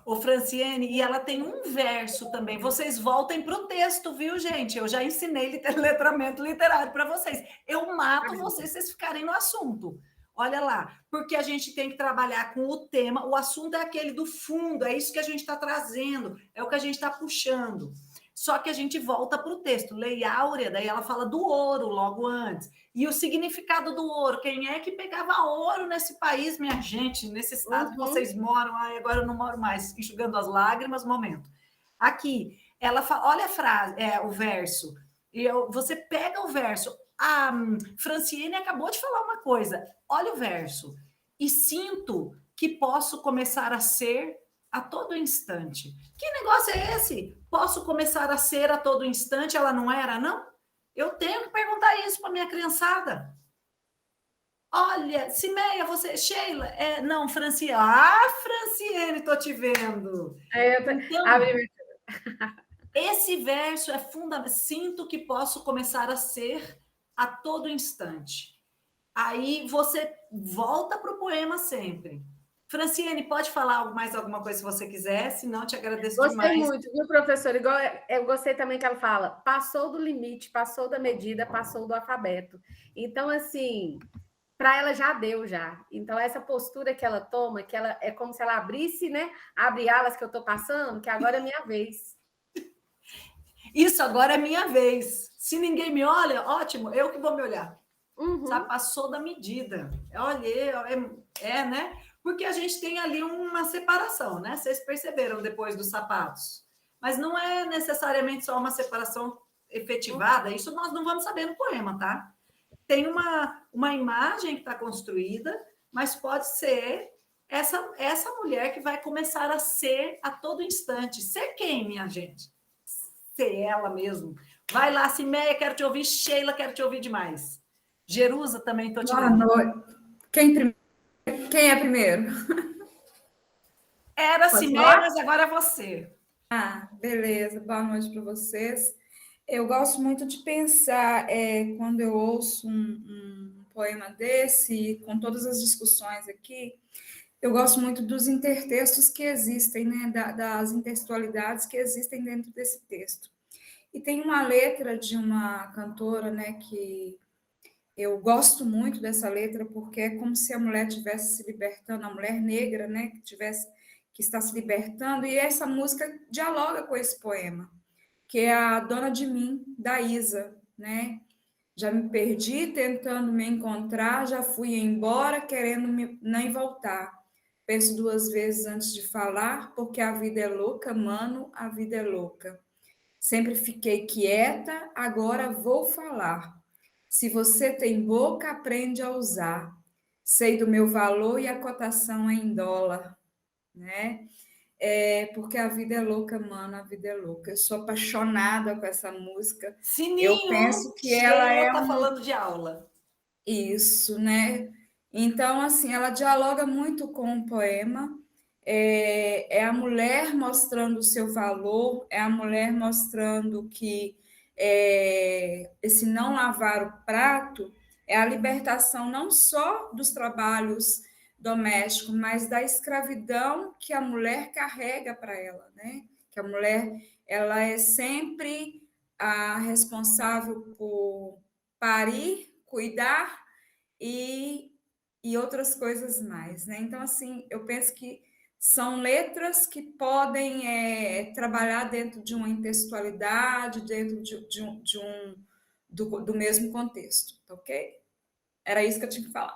Speaker 2: O Franciene, e ela tem um verso também. Vocês voltem para o texto, viu, gente? Eu já ensinei letramento literário para vocês. Eu mato vocês se vocês ficarem no assunto. Olha lá, porque a gente tem que trabalhar com o tema, o assunto é aquele do fundo, é isso que a gente está trazendo, é o que a gente está puxando. Só que a gente volta para o texto, Lei Áurea, daí ela fala do ouro logo antes. E o significado do ouro, quem é que pegava ouro nesse país, minha gente, nesse estado que vocês moram? Ai, agora eu não moro mais, enxugando as lágrimas, momento. Aqui, ela fala, olha a frase, o verso, você pega o verso, a Franciene acabou de falar uma coisa, olha o verso, e sinto que posso começar a ser a todo instante. Que negócio é esse? Posso começar a ser a todo instante? Ela não era, não? Eu tenho que perguntar isso para minha criançada. Olha, Cimeia, você... Sheila, não, Franciene. Ah, Franciene, estou te vendo. Então, esse verso é fundamental. Sinto que posso começar a ser a todo instante. Aí você volta para o poema sempre. Franciene, pode falar mais alguma coisa se você quiser, senão te agradeço demais.
Speaker 15: Gostei muito, viu, professor? Igual eu gostei também que ela fala, passou do limite, passou da medida, passou do alfabeto. Então, assim, para ela já deu já. Então, essa postura que ela toma, que ela é como se ela abrisse, né? Abre alas que eu estou passando, que agora é minha vez.
Speaker 2: Isso, agora é minha vez. Se ninguém me olha, ótimo, eu que vou me olhar. Sabe, passou da medida. Olha, né? Porque a gente tem ali uma separação, né? Vocês perceberam depois dos sapatos. Mas não é necessariamente só uma separação efetivada, isso nós não vamos saber no poema, tá? Tem uma imagem que está construída, mas pode ser essa mulher que vai começar a ser a todo instante. Ser quem, minha gente? Ser ela mesmo. Vai lá, Cimeia, quero te ouvir. Sheila, quero te ouvir demais. Jerusa, também estou te vendo.
Speaker 16: Boa noite. Quem é primeiro?
Speaker 2: Era Cimeia, mas agora é você.
Speaker 16: Ah, beleza. Boa noite para vocês. Eu gosto muito de pensar, quando eu ouço um poema desse, com todas as discussões aqui, eu gosto muito dos intertextos que existem, né? Das intertextualidades que existem dentro desse texto. E tem uma letra de uma cantora, né, que Eu gosto muito dessa letra porque é como se a mulher estivesse se libertando, a mulher negra, né, que está se libertando, e essa música dialoga com esse poema, que é a Dona de Mim, da Isa, né? Já me perdi tentando me encontrar, já fui embora querendo nem voltar. Penso 2 vezes antes de falar, porque a vida é louca, mano, a vida é louca. Sempre fiquei quieta, agora vou falar. Se você tem boca, aprende a usar. Sei do meu valor e a cotação é em dólar, né? Porque a vida é louca, mano, a vida é louca. Eu sou apaixonada com essa música.
Speaker 2: Sininho,
Speaker 16: eu penso que
Speaker 2: ela
Speaker 16: é
Speaker 2: tá falando de aula.
Speaker 16: Isso, né? Então, assim, ela dialoga muito com o poema. É a mulher mostrando o seu valor, é a mulher mostrando que esse não lavar o prato é a libertação não só dos trabalhos domésticos, mas da escravidão que a mulher carrega para ela, né? Que a mulher, ela é sempre a responsável por parir, cuidar e outras coisas mais, né? Então, assim, eu penso que são letras que podem trabalhar dentro de uma intextualidade, dentro do mesmo contexto, tá ok? Era isso que eu tinha que falar.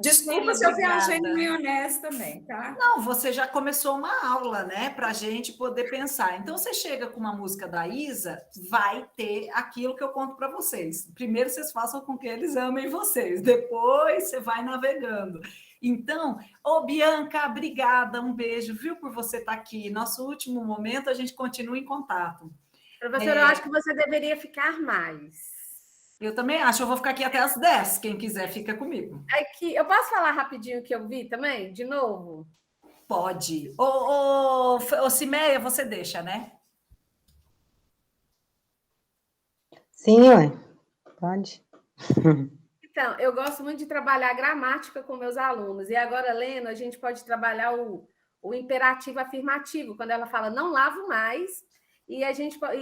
Speaker 16: Desculpa se eu viajei em maionese também, tá?
Speaker 2: Não, você já começou uma aula, né, para a gente poder pensar. Então, você chega com uma música da Isa, vai ter aquilo que eu conto para vocês. Primeiro, vocês façam com que eles amem vocês, depois você vai navegando. Então, Bianca, obrigada, um beijo, viu, por você estar aqui. Nosso último momento, a gente continua em contato.
Speaker 15: Professora, eu acho que você deveria ficar mais.
Speaker 2: Eu também acho, eu vou ficar aqui até às 10, quem quiser fica comigo.
Speaker 15: Aqui, eu posso falar rapidinho o que eu vi também, de novo?
Speaker 2: Pode. Ô, Cimeia, você deixa, né?
Speaker 3: Sim, ué. Pode.
Speaker 15: Então, eu gosto muito de trabalhar gramática com meus alunos, e agora, Leno, a gente pode trabalhar o imperativo afirmativo, quando ela fala não lavo mais, e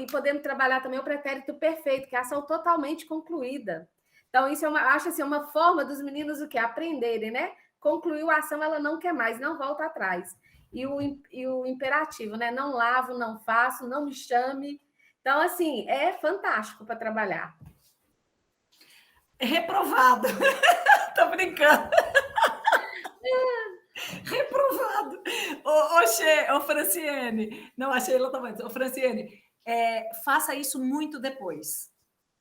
Speaker 15: podemos trabalhar também o pretérito perfeito, que é a ação totalmente concluída. Então, isso acho assim, uma forma dos meninos o quê? Aprenderem, né? Concluiu a ação, ela não quer mais, não volta atrás. E o imperativo, né? Não lavo, não faço, não me chame. Então, assim, é fantástico para trabalhar.
Speaker 2: Reprovado. Tô brincando. Reprovado. Ô, Franciene. Não, a Sheila tá mais. Ô, Franciene, faça isso muito depois.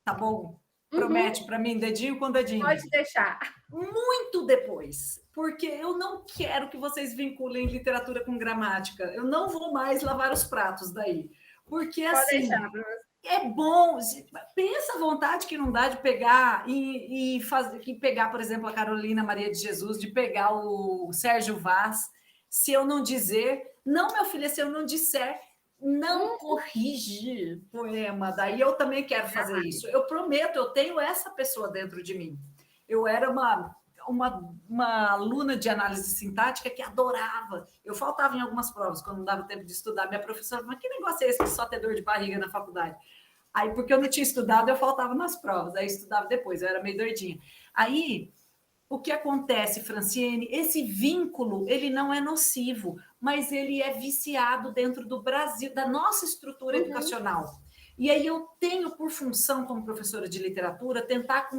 Speaker 2: Tá bom? Promete para mim, dedinho com dedinho.
Speaker 15: Pode deixar.
Speaker 2: Muito depois. Porque eu não quero que vocês vinculem literatura com gramática. Eu não vou mais lavar os pratos daí. Porque, assim, é bom. Pensa a vontade que não dá de pegar e pegar, por exemplo, a Carolina Maria de Jesus, de pegar o Sérgio Vaz. Se eu não dizer, não, meu filho, se eu não disser, não corrige poema. Daí eu também quero fazer isso. Eu prometo, eu tenho essa pessoa dentro de mim. Eu era uma aluna de análise sintática que adorava. Eu faltava em algumas provas, quando não dava tempo de estudar. Minha professora falou, mas que negócio é esse que só ter dor de barriga na faculdade? Aí, porque eu não tinha estudado, eu faltava nas provas. Aí, eu estudava depois, eu era meio doidinha. Aí, o que acontece, Franciene? Esse vínculo, ele não é nocivo, mas ele é viciado dentro do Brasil, da nossa estrutura educacional. E aí eu tenho por função, como professora de literatura, tentar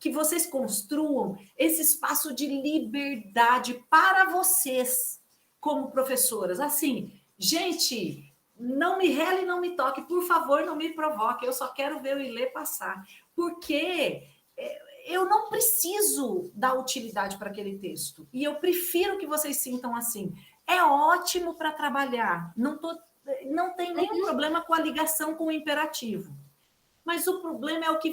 Speaker 2: que vocês construam esse espaço de liberdade para vocês, como professoras. Assim, gente, não me rele, não me toque, por favor, não me provoque, eu só quero ver o Ilê passar. Porque eu não preciso dar utilidade para aquele texto. E eu prefiro que vocês sintam assim. É ótimo para trabalhar. Não tem nenhum problema com a ligação com o imperativo. Mas o problema é o que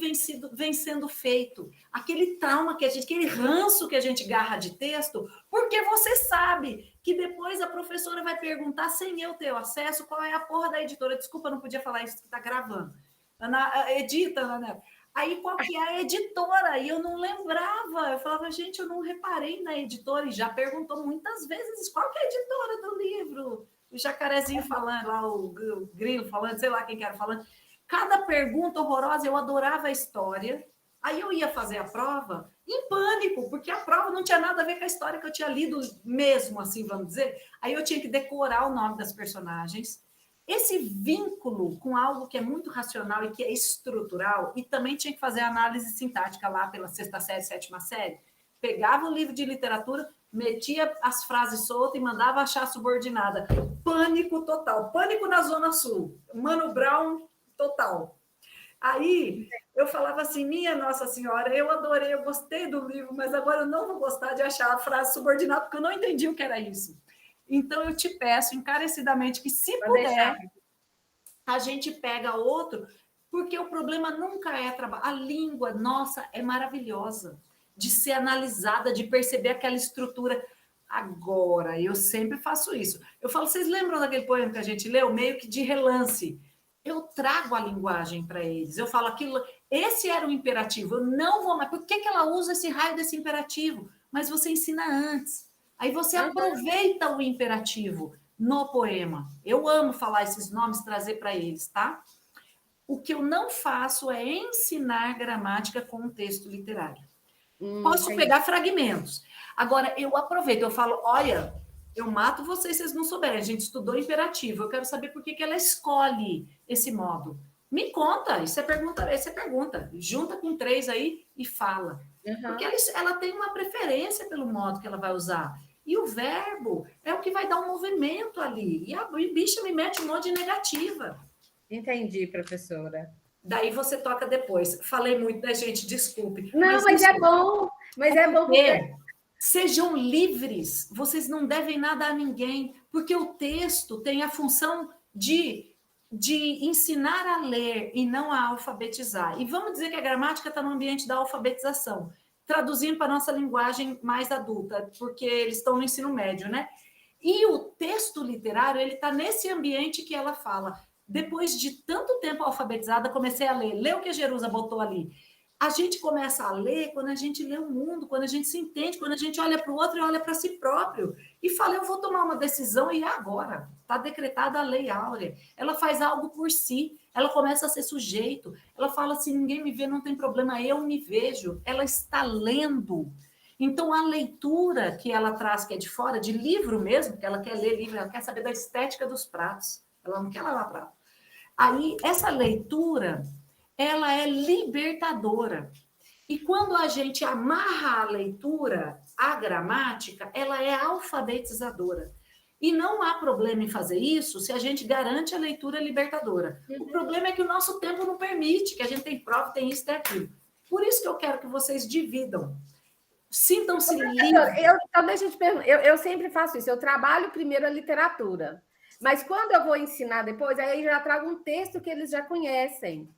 Speaker 2: vem sendo feito. Aquele trauma aquele ranço que a gente garra de texto, porque você sabe que depois a professora vai perguntar, sem eu ter o acesso, qual é a porra da editora. Desculpa, não podia falar isso que está gravando. Edita, Ana. Aí, qual que é a editora? E eu não lembrava. Eu falava, gente, eu não reparei na editora. E já perguntou muitas vezes qual que é a editora do livro. O Jacarezinho falando, lá o Grilo falando, sei lá quem que era falando. Cada pergunta horrorosa, eu adorava a história. Aí eu ia fazer a prova em pânico, porque a prova não tinha nada a ver com a história que eu tinha lido mesmo, assim, vamos dizer. Aí eu tinha que decorar o nome das personagens. Esse vínculo com algo que é muito racional e que é estrutural, e também tinha que fazer análise sintática lá pela 6ª série, 7ª série. Pegava o livro de literatura, metia as frases soltas e mandava achar subordinada. Pânico total. Pânico na Zona Sul. Mano Brown total. Aí eu falava assim, minha Nossa Senhora, eu adorei, eu gostei do livro, mas agora eu não vou gostar de achar a frase subordinada, porque eu não entendi o que era isso. Então eu te peço encarecidamente que, se puder, a gente pega outro, porque o problema nunca é trabalho. A língua, nossa, é maravilhosa de ser analisada, de perceber aquela estrutura. Agora, eu sempre faço isso. Eu falo, vocês lembram daquele poema que a gente leu? Meio que de relance. Eu trago a linguagem para eles. Eu falo aquilo, esse era o imperativo. Eu não vou mais. Por que ela usa esse raio desse imperativo? Mas você ensina antes. Aí você aproveita o imperativo no poema. Eu amo falar esses nomes, trazer para eles, tá? O que eu não faço é ensinar gramática com um texto literário. Posso pegar fragmentos. Agora, eu aproveito, eu falo, olha, eu mato vocês se vocês não souberem. A gente estudou imperativo, eu quero saber por que ela escolhe esse modo. Me conta, isso é pergunta. Junta com 3 aí e fala. Porque ela tem uma preferência pelo modo que ela vai usar. E o verbo é o que vai dar um movimento ali. E a bicha me mete um monte de negativa.
Speaker 15: Entendi, professora.
Speaker 2: Daí você toca depois. Falei muito da gente, desculpe.
Speaker 15: Não, mas é bom. Mas é bom porque...
Speaker 2: Sejam livres. Vocês não devem nada a ninguém. Porque o texto tem a função de ensinar a ler e não a alfabetizar. E vamos dizer que a gramática está no ambiente da alfabetização. Traduzindo para a nossa linguagem mais adulta, porque eles estão no ensino médio, né? E o texto literário, ele está nesse ambiente que ela fala. Depois de tanto tempo alfabetizada, comecei a ler. Lê o que a Jerusa botou ali. A gente começa a ler quando a gente lê o mundo, quando a gente se entende, quando a gente olha para o outro e olha para si próprio. E fala, eu vou tomar uma decisão e agora. Está decretada a lei áurea. Ela faz algo por si. Ela começa a ser sujeito. Ela fala assim, ninguém me vê, não tem problema, eu me vejo. Ela está lendo. Então, a leitura que ela traz, que é de fora, de livro mesmo, que ela quer ler livro, ela quer saber da estética dos pratos. Ela não quer lavar prato. Aí, essa leitura, ela é libertadora. E quando a gente amarra a leitura à gramática, ela é alfabetizadora. E não há problema em fazer isso se a gente garante a leitura libertadora. O problema é que o nosso tempo não permite, que a gente tem prova, tem isso, tem aquilo. Por isso que eu quero que vocês dividam. Sintam-se livres.
Speaker 15: Então, deixa eu te perguntar. Eu sempre faço isso. Eu trabalho primeiro a literatura. Mas quando eu vou ensinar depois, aí eu já trago um texto que eles já conhecem.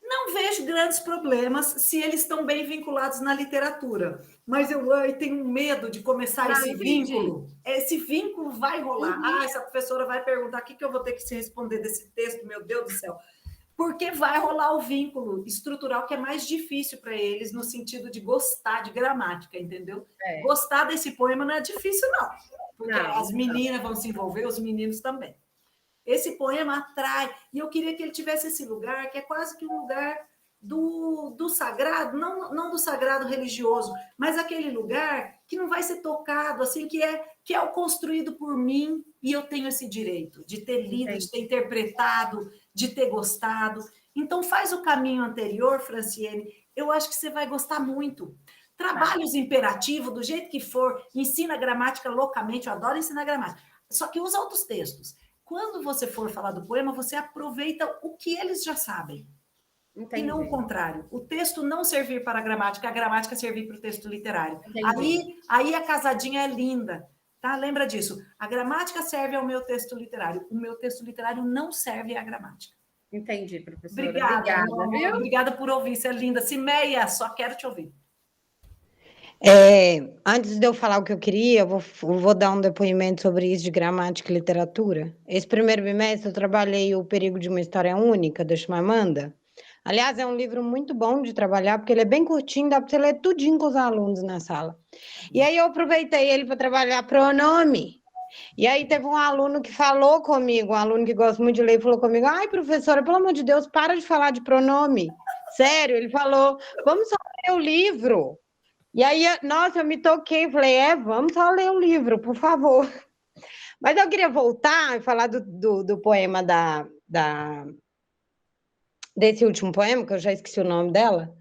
Speaker 2: Não vejo grandes problemas se eles estão bem vinculados na literatura. Mas eu tenho medo de começar esse vínculo. Esse vínculo vai rolar. Essa professora vai perguntar o que eu vou ter que se responder desse texto, meu Deus do céu. Porque vai rolar o vínculo estrutural, que é mais difícil para eles, no sentido de gostar de gramática, entendeu? Gostar desse poema não é difícil, não. Porque as meninas vão se envolver, os meninos também. Esse poema atrai, e eu queria que ele tivesse esse lugar, que é quase que um lugar do sagrado, não do sagrado religioso, mas aquele lugar que não vai ser tocado, assim, que é o construído por mim, e eu tenho esse direito de ter lido, de ter interpretado, de ter gostado. Então, faz o caminho anterior, Franciene, eu acho que você vai gostar muito. Trabalhe os imperativos, do jeito que for, ensina gramática loucamente, eu adoro ensinar gramática, só que usa outros textos. Quando você for falar do poema, você aproveita o que eles já sabem. Entendi. E não o contrário. O texto não servir para a gramática servir para o texto literário. Aí a casadinha é linda. Tá? Lembra disso. A gramática serve ao meu texto literário. O meu texto literário não serve à gramática.
Speaker 15: Entendi, professora.
Speaker 2: Obrigada. Obrigada por ouvir. Você é linda. Cimeia, só quero te ouvir.
Speaker 17: Antes de eu falar o que eu queria, eu vou dar um depoimento sobre isso de gramática e literatura. Esse primeiro bimestre eu trabalhei O Perigo de uma História Única, da Chimamanda. Aliás, é um livro muito bom de trabalhar, porque ele é bem curtinho, dá para você ler tudinho com os alunos na sala. E aí eu aproveitei ele para trabalhar pronome. E aí teve um aluno que falou comigo, um aluno que gosta muito de ler, falou comigo, ai, professora, pelo amor de Deus, para de falar de pronome. Sério, ele falou, vamos só ler o livro. E aí, nossa, eu me toquei, falei, vamos só ler o livro, por favor. Mas eu queria voltar e falar do poema desse último poema, que eu já esqueci o nome dela,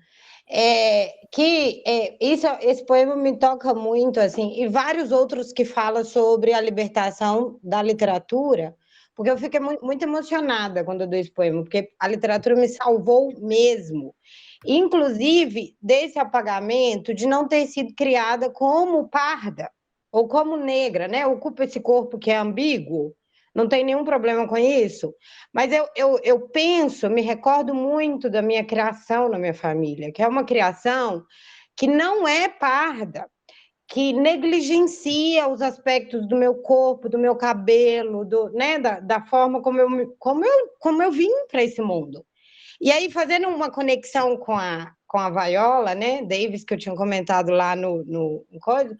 Speaker 17: esse poema me toca muito, assim, e vários outros que falam sobre a libertação da literatura, porque eu fiquei muito emocionada quando eu dei esse poema, porque a literatura me salvou mesmo. Inclusive, desse apagamento de não ter sido criada como parda, ou como negra, né? Ocupa esse corpo que é ambíguo, não tem nenhum problema com isso, mas eu penso, me recordo muito da minha criação na minha família, que é uma criação que não é parda, que negligencia os aspectos do meu corpo, do meu cabelo, né, da forma como eu vim para esse mundo. E aí, fazendo uma conexão com a Viola, né, Davis, que eu tinha comentado lá no coisa,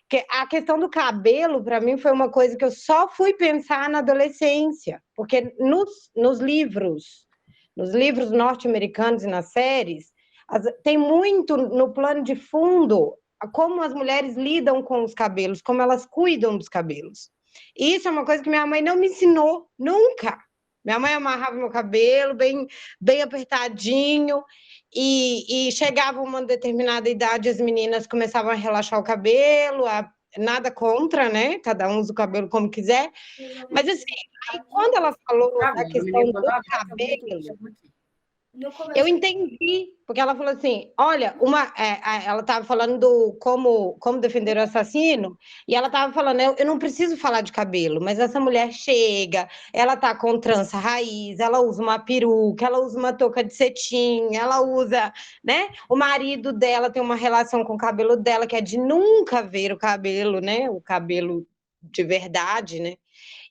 Speaker 17: que a questão do cabelo, para mim, foi uma coisa que eu só fui pensar na adolescência, porque nos livros norte-americanos e nas séries, tem muito no plano de fundo como as mulheres lidam com os cabelos, como elas cuidam dos cabelos. E isso é uma coisa que minha mãe não me ensinou nunca. Minha mãe amarrava meu cabelo bem apertadinho, e chegava uma determinada idade, as meninas começavam a relaxar o cabelo, nada contra, né? Cada um usa o cabelo como quiser. Mas, assim, aí, quando ela falou da questão do cabelo, eu entendi, porque ela falou assim, olha, ela estava falando do como defender o assassino, e ela estava falando, eu não preciso falar de cabelo, mas essa mulher chega, ela tá com trança raiz, ela usa uma peruca, ela usa uma touca de cetim, ela usa, né? O marido dela tem uma relação com o cabelo dela, que é de nunca ver o cabelo, né? O cabelo de verdade, né?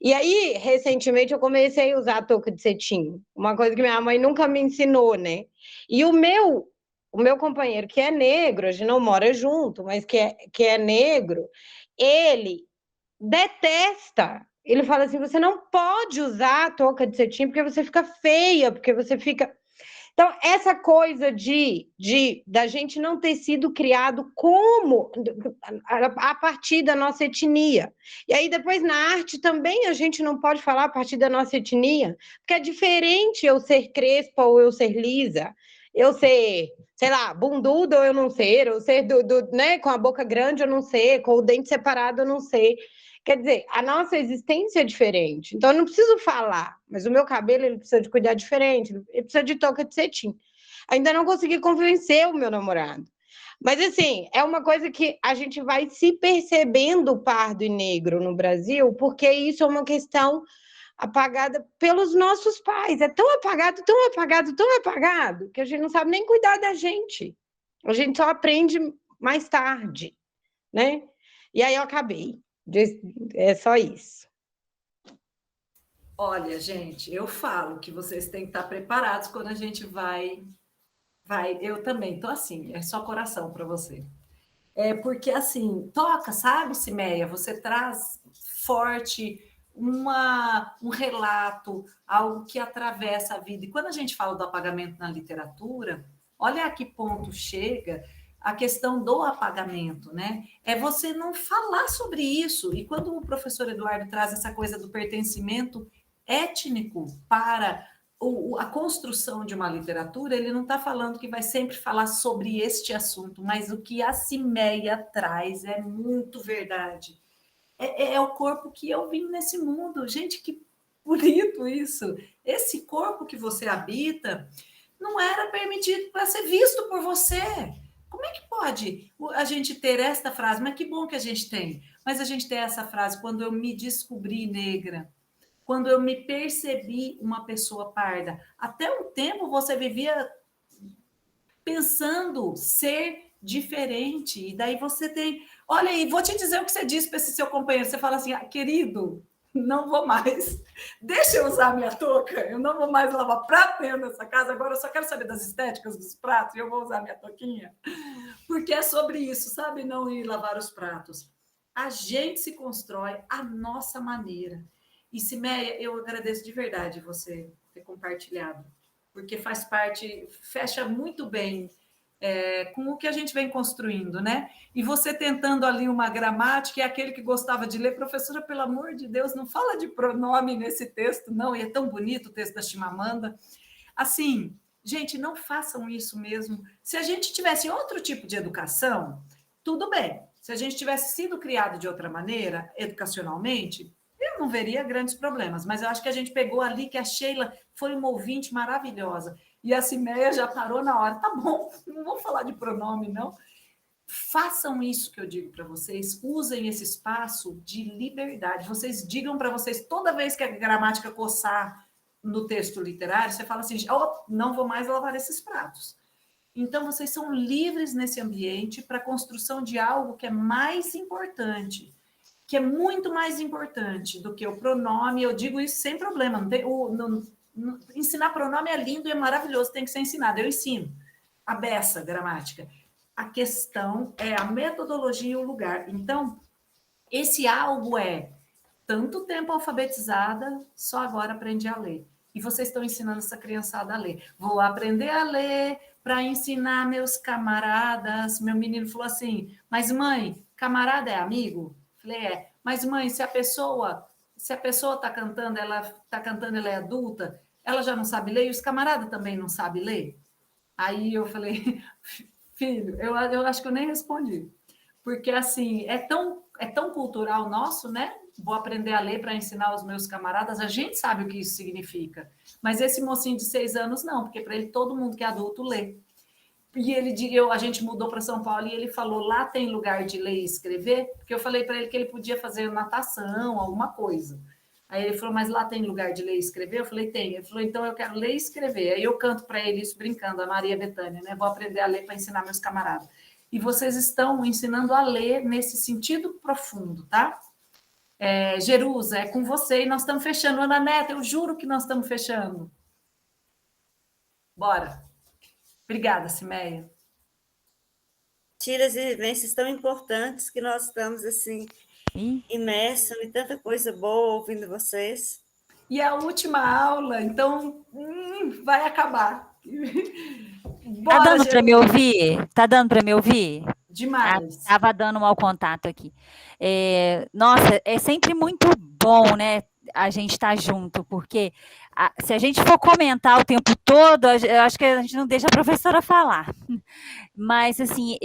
Speaker 17: E aí, recentemente, eu comecei a usar a touca de cetim, uma coisa que minha mãe nunca me ensinou, né? E o meu companheiro, que é negro, a gente não mora junto, mas que é negro, ele detesta. Ele fala assim, você não pode usar a touca de cetim porque você fica feia, porque você fica... Então, essa coisa da gente não ter sido criado a partir da nossa etnia. E aí, depois, na arte também a gente não pode falar a partir da nossa etnia, porque é diferente eu ser crespa ou eu ser lisa, eu ser, sei lá, bunduda ou eu não ser, eu ser né, com a boca grande ou não ser, com o dente separado ou não ser. Quer dizer, a nossa existência é diferente. Então, eu não preciso falar, mas o meu cabelo ele precisa de cuidar diferente, ele precisa de touca de cetim. Ainda não consegui convencer o meu namorado. Mas, assim, é uma coisa que a gente vai se percebendo pardo e negro no Brasil, porque isso é uma questão apagada pelos nossos pais. É tão apagado, tão apagado, tão apagado, que a gente não sabe nem cuidar da gente. A gente só aprende mais tarde, né? E aí eu acabei. É só isso.
Speaker 2: Olha, gente, eu falo que vocês têm que estar preparados quando a gente vai. Eu também tô assim, é só coração para você. Porque assim, toca, sabe, Cimeia? Você traz forte um relato, algo que atravessa a vida. E quando a gente fala do apagamento na literatura, olha a que ponto chega a questão do apagamento, né? É você não falar sobre isso. E quando o professor Eduardo traz essa coisa do pertencimento étnico para a construção de uma literatura, ele não está falando que vai sempre falar sobre este assunto, mas o que a Cimeia traz é muito verdade. É o corpo que eu vim nesse mundo. Gente, que bonito isso. Esse corpo que você habita não era permitido para ser visto por você. Como é que pode a gente ter esta frase? Mas que bom que a gente tem. Mas a gente tem essa frase, quando eu me descobri negra, quando eu me percebi uma pessoa parda. Até um tempo você vivia pensando ser diferente. E daí você tem... Olha aí, vou te dizer o que você disse para esse seu companheiro. Você fala assim, querido, não vou mais. Deixa eu usar minha touca. Eu não vou mais lavar prato dentro dessa casa. Agora eu só quero saber das estéticas dos pratos e eu vou usar minha touquinha. Porque é sobre isso, sabe? Não ir lavar os pratos. A gente se constrói à nossa maneira. E, Cimeia, eu agradeço de verdade você ter compartilhado porque faz parte, fecha muito bem com o que a gente vem construindo, né? E você tentando ali uma gramática, e aquele que gostava de ler, professora, pelo amor de Deus, não fala de pronome nesse texto, não, e é tão bonito o texto da Chimamanda. Assim, gente, não façam isso mesmo. Se a gente tivesse outro tipo de educação, tudo bem. Se a gente tivesse sido criado de outra maneira, educacionalmente, eu não veria grandes problemas, mas eu acho que a gente pegou ali que a Sheila foi uma ouvinte maravilhosa, e a Cimeia já parou na hora. Tá bom, não vou falar de pronome, não. Façam isso que eu digo para vocês, usem esse espaço de liberdade. Vocês digam para vocês, toda vez que a gramática coçar no texto literário, você fala assim, não vou mais lavar esses pratos. Então, vocês são livres nesse ambiente para a construção de algo que é mais importante, que é muito mais importante do que o pronome. Eu digo isso sem problema. Ensinar pronome é lindo e é maravilhoso, tem que ser ensinado. Eu ensino a beça gramática. A questão é a metodologia e o lugar. Então, esse algo é tanto tempo alfabetizada, só agora aprendi a ler. E vocês estão ensinando essa criançada a ler. Vou aprender a ler para ensinar meus camaradas. Meu menino falou assim, mas mãe, camarada é amigo? Falei, mas mãe, se a pessoa está cantando, ela é adulta, ela já não sabe ler, e os camaradas também não sabem ler? Aí eu falei, filho, eu acho que eu nem respondi. Porque, assim, é tão cultural nosso, né? Vou aprender a ler para ensinar aos meus camaradas, a gente sabe o que isso significa. Mas esse mocinho de 6 anos, não, porque para ele todo mundo que é adulto lê. E a gente mudou para São Paulo e ele falou, lá tem lugar de ler e escrever? Porque eu falei para ele que ele podia fazer natação, alguma coisa. Aí ele falou, mas lá tem lugar de ler e escrever? Eu falei, tem. Ele falou, então eu quero ler e escrever. Aí eu canto para ele isso brincando, a Maria Bethânia, né? Vou aprender a ler para ensinar meus camaradas. E vocês estão ensinando a ler nesse sentido profundo, tá? Jerusa, é com você e nós estamos fechando. Ana Neta, eu juro que nós estamos fechando. Bora. Obrigada, Cimeia.
Speaker 1: Tiras e vivências tão importantes que nós estamos, assim, imersos em tanta coisa boa ouvindo vocês.
Speaker 2: E a última aula, então, vai acabar.
Speaker 18: Bora, tá dando para me ouvir? Tá dando para me ouvir?
Speaker 2: Demais.
Speaker 18: Estava dando mau contato aqui. Nossa, é sempre muito bom, né? A gente estar junto, porque se a gente for comentar o tempo todo, eu acho que a gente não deixa a professora falar. Mas, assim,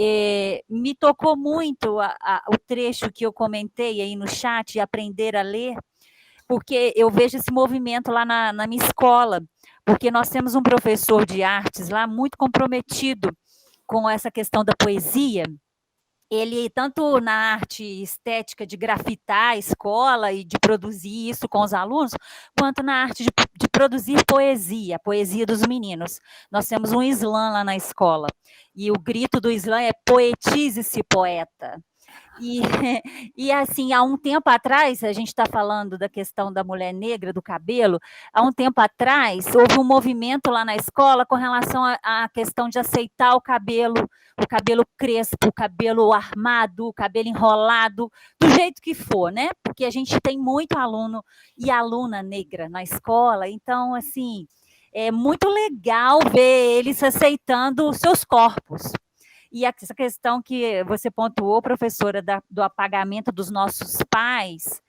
Speaker 18: me tocou muito o trecho que eu comentei aí no chat, de aprender a ler, porque eu vejo esse movimento lá na minha escola, porque nós temos um professor de artes lá muito comprometido com essa questão da poesia. Ele, tanto na arte estética de grafitar a escola e de produzir isso com os alunos, quanto na arte de produzir poesia, a poesia dos meninos. Nós temos um slam lá na escola, e o grito do slam é poetize-se, poeta. E assim, há um tempo atrás, a gente está falando da questão da mulher negra, do cabelo, há um tempo atrás, houve um movimento lá na escola com relação à questão de aceitar o cabelo crespo, o cabelo armado, o cabelo enrolado, do jeito que for, né? Porque a gente tem muito aluno e aluna negra na escola, então, assim, é muito legal ver eles aceitando os seus corpos. E essa questão que você pontuou, professora, do apagamento dos nossos pais,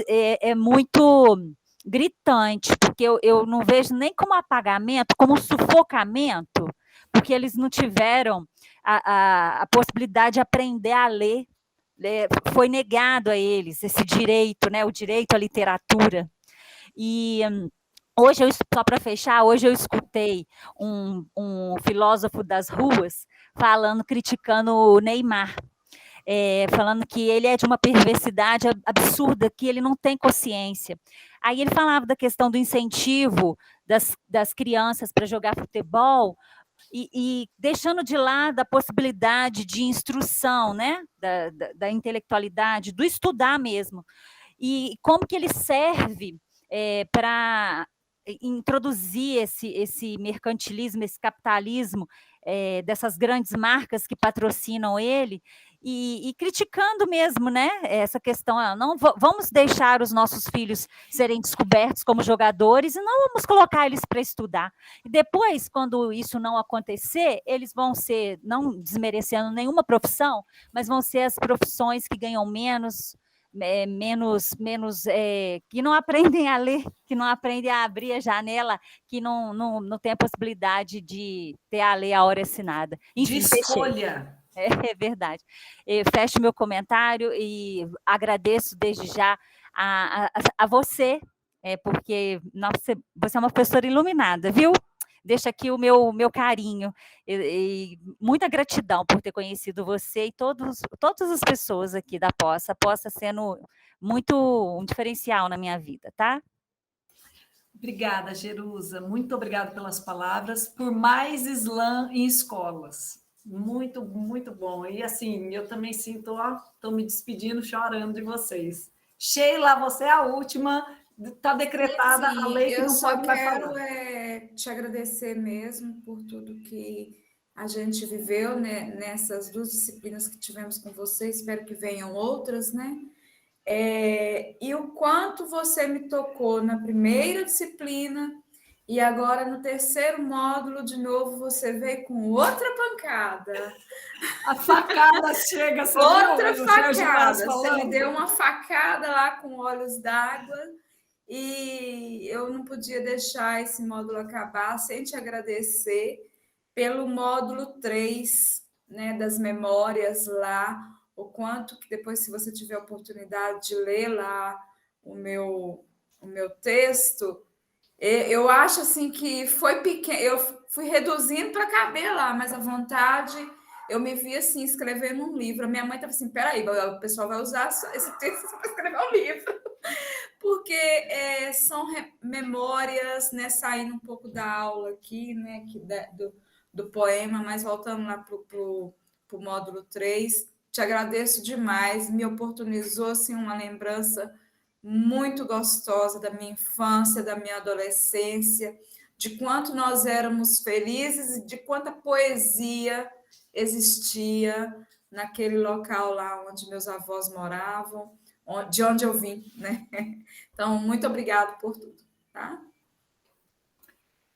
Speaker 18: é muito gritante, porque eu não vejo nem como apagamento, como sufocamento, porque eles não tiveram a possibilidade de aprender a ler. Foi negado a eles esse direito, né, o direito à literatura. E hoje, só para fechar, hoje eu escutei um filósofo das ruas criticando o Neymar, falando que ele é de uma perversidade absurda, que ele não tem consciência. Aí ele falava da questão do incentivo das crianças para jogar futebol, e deixando de lado a possibilidade de instrução, né, da intelectualidade, do estudar mesmo. E como que ele serve para introduzir esse mercantilismo, esse capitalismo dessas grandes marcas que patrocinam ele, e criticando mesmo, né, essa questão, não vamos deixar os nossos filhos serem descobertos como jogadores e não vamos colocar eles para estudar. E depois, quando isso não acontecer, eles vão ser, não desmerecendo nenhuma profissão, mas vão ser as profissões que ganham menos, que não aprendem a ler, que não aprendem a abrir a janela, que não tem a possibilidade de ter a lei a hora assinada. Enfim,
Speaker 2: de escolha.
Speaker 18: É verdade. Eu fecho meu comentário e agradeço desde já a você, porque nossa, você é uma professora iluminada, viu? Deixo aqui o meu carinho e muita gratidão por ter conhecido você e todas as pessoas aqui da Poça. A Poça sendo muito um diferencial na minha vida, tá?
Speaker 2: Obrigada, Jerusa. Muito obrigada pelas palavras. Por mais slam em escolas. Muito, muito bom. E assim, eu também sinto, estou me despedindo, chorando de vocês. Sheila, você é a última. Está decretada a lei que não pode mais falar.
Speaker 16: Eu só quero te agradecer mesmo por tudo que a gente viveu, né, nessas 2 disciplinas que tivemos com você. Espero que venham outras, né? E o quanto você me tocou na primeira disciplina e agora no 3º módulo, de novo, você veio com outra pancada.
Speaker 2: A facada chega, você
Speaker 16: outra
Speaker 2: viu,
Speaker 16: facada. Você me deu uma facada lá com olhos d'água e eu não podia deixar esse módulo acabar sem te agradecer pelo módulo 3, né, das memórias lá, o quanto que depois, se você tiver a oportunidade de ler lá o meu texto, eu acho assim que foi pequeno, eu fui reduzindo para caber lá, mas a vontade, eu me vi assim, escrevendo um livro. A minha mãe estava assim, peraí, o pessoal vai usar esse texto para escrever um livro. Porque são memórias, né, saindo um pouco da aula aqui, né, do poema, mas voltando lá para o módulo 3, te agradeço demais, me oportunizou assim, uma lembrança muito gostosa da minha infância, da minha adolescência, de quanto nós éramos felizes e de quanta poesia existia naquele local lá onde meus avós moravam, de onde eu vim, né? Então, muito obrigada por tudo, tá?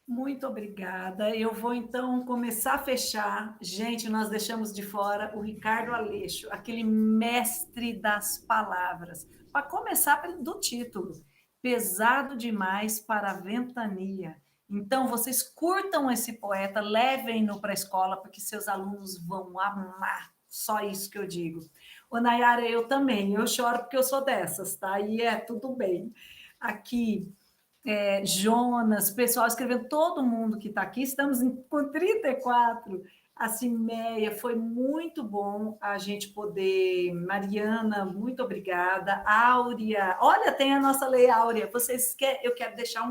Speaker 2: Muito obrigada. Eu vou, então, começar a fechar. Gente, nós deixamos de fora o Ricardo Aleixo, aquele mestre das palavras. Para começar do título, Pesado Demais para a Ventania. Então, vocês curtam esse poeta, levem-no para a escola, porque seus alunos vão amar. Só isso que eu digo. Ô, Nayara, eu também. Eu choro porque eu sou dessas, tá? E tudo bem. Aqui... Jonas, pessoal escrevendo, todo mundo que está aqui, estamos com 34, a Cimeia, foi muito bom a gente poder, Mariana, muito obrigada, Áurea, olha, tem a nossa lei Áurea, eu quero deixar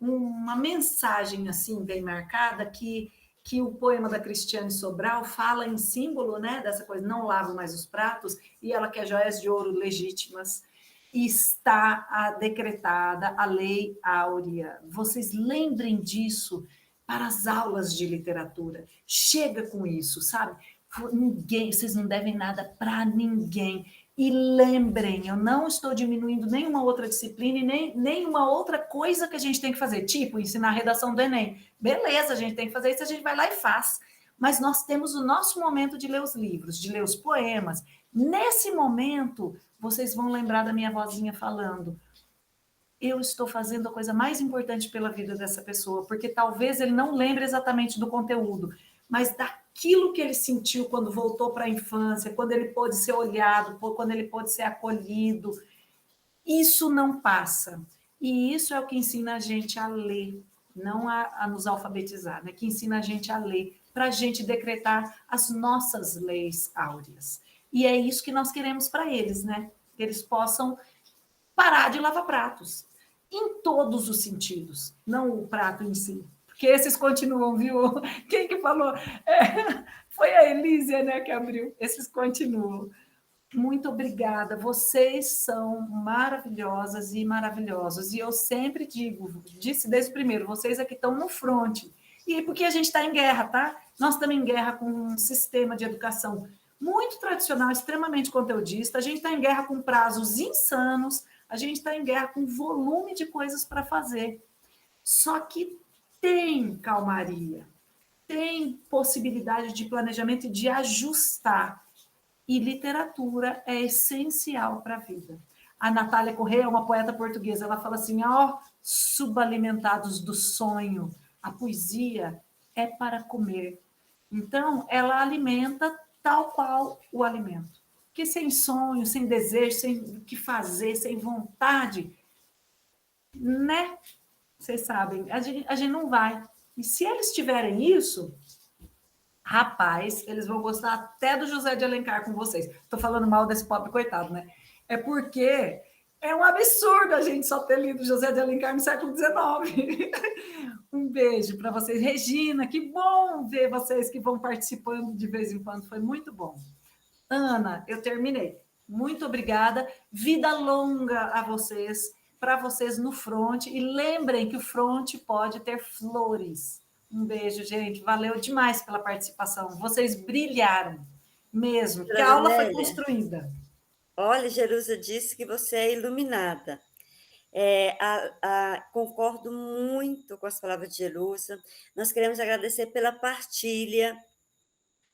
Speaker 2: uma mensagem assim, bem marcada, que o poema da Cristiane Sobral fala em símbolo, né, dessa coisa, não lavo mais os pratos, e ela quer joias de ouro legítimas, está decretada a Lei Áurea. Vocês lembrem disso para as aulas de literatura. Chega com isso, sabe? Vocês não devem nada para ninguém. E lembrem, eu não estou diminuindo nenhuma outra disciplina e nenhuma outra coisa que a gente tem que fazer, tipo ensinar a redação do Enem. Beleza, a gente tem que fazer isso, a gente vai lá e faz. Mas nós temos o nosso momento de ler os livros, de ler os poemas. Nesse momento, vocês vão lembrar da minha vozinha falando, eu estou fazendo a coisa mais importante pela vida dessa pessoa, porque talvez ele não lembre exatamente do conteúdo, mas daquilo que ele sentiu quando voltou para a infância, quando ele pôde ser olhado, quando ele pôde ser acolhido. Isso não passa. E isso é o que ensina a gente a ler, não a nos alfabetizar, né? Que ensina a gente a ler, para a gente decretar as nossas leis áureas. E é isso que nós queremos para eles, né? Que eles possam parar de lavar pratos, em todos os sentidos, não o prato em si. Porque esses continuam, viu? Quem que falou? Foi a Elísia, né, que abriu. Esses continuam. Muito obrigada. Vocês são maravilhosas e maravilhosos. E eu sempre disse desde o primeiro, vocês aqui estão no front. E porque a gente está em guerra, tá? Nós estamos em guerra com um sistema de educação muito tradicional, extremamente conteudista. A gente está em guerra com prazos insanos. A gente está em guerra com volume de coisas para fazer. Só que tem calmaria, tem possibilidade de planejamento e de ajustar. E literatura é essencial para a vida. A Natália Correia é uma poeta portuguesa, ela fala assim, subalimentados do sonho, a poesia é para comer. Então, ela alimenta tal qual o alimento. Porque sem sonho, sem desejo, sem o que fazer, sem vontade, né? Vocês sabem, a gente não vai. E se eles tiverem isso... Rapaz, eles vão gostar até do José de Alencar com vocês. Estou falando mal desse pobre coitado, né? É porque é um absurdo a gente só ter lido José de Alencar no século XIX. Um beijo para vocês. Regina, que bom ver vocês que vão participando de vez em quando. Foi muito bom. Ana, eu terminei. Muito obrigada. Vida longa a vocês, para vocês no front. E lembrem que o front pode ter flores. Um beijo, gente. Valeu demais pela participação. Vocês brilharam mesmo. Que a aula foi construída.
Speaker 1: Olha, Jerusa disse que você é iluminada. Concordo muito com as palavras de Jerusa. Nós queremos agradecer pela partilha.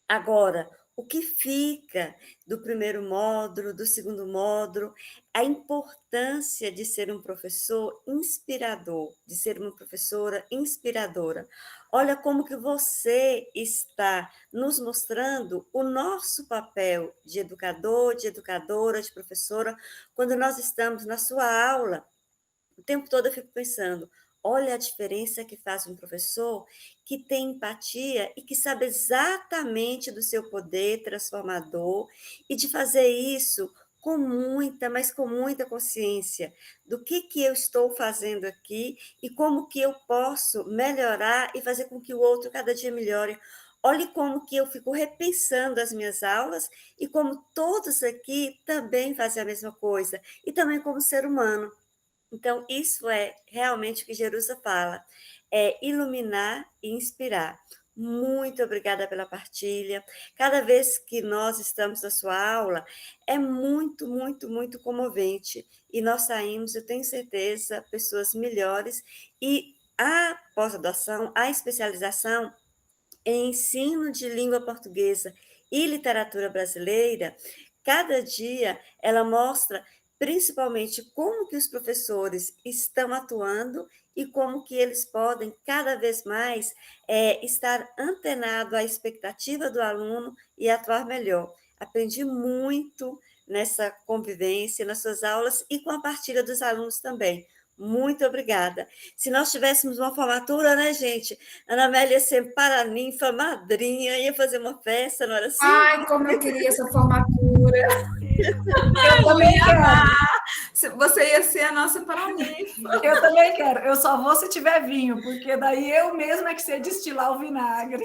Speaker 1: Agora, o que fica do primeiro módulo, do segundo módulo, a importância de ser um professor inspirador, de ser uma professora inspiradora. Olha como que você está nos mostrando o nosso papel de educador, de educadora, de professora, quando nós estamos na sua aula. O tempo todo eu fico pensando, olha a diferença que faz um professor que tem empatia e que sabe exatamente do seu poder transformador e de fazer isso com muita, mas com muita consciência do que eu estou fazendo aqui e como que eu posso melhorar e fazer com que o outro cada dia melhore. Olhe como que eu fico repensando as minhas aulas e como todos aqui também fazem a mesma coisa, e também como ser humano. Então, isso é realmente o que Jerusa fala, é iluminar e inspirar. Muito obrigada pela partilha. Cada vez que nós estamos na sua aula, é muito, muito, muito comovente. E nós saímos, eu tenho certeza, pessoas melhores. E a pós-graduação, a especialização em ensino de língua portuguesa e literatura brasileira, cada dia ela mostra principalmente como que os professores estão atuando e como que eles podem cada vez mais estar antenado à expectativa do aluno e atuar melhor. Aprendi muito nessa convivência, nas suas aulas e com a partilha dos alunos também. Muito obrigada. Se nós tivéssemos uma formatura, né, gente? Ana Amélia ia ser paraninfa, madrinha, ia fazer uma festa, não era assim?
Speaker 16: Ai, como eu queria essa formatura. Eu também quero. Você ia ser a nossa paraninfa.
Speaker 2: Eu também quero. Eu só vou se tiver vinho, porque daí eu mesma é que sei destilar o vinagre.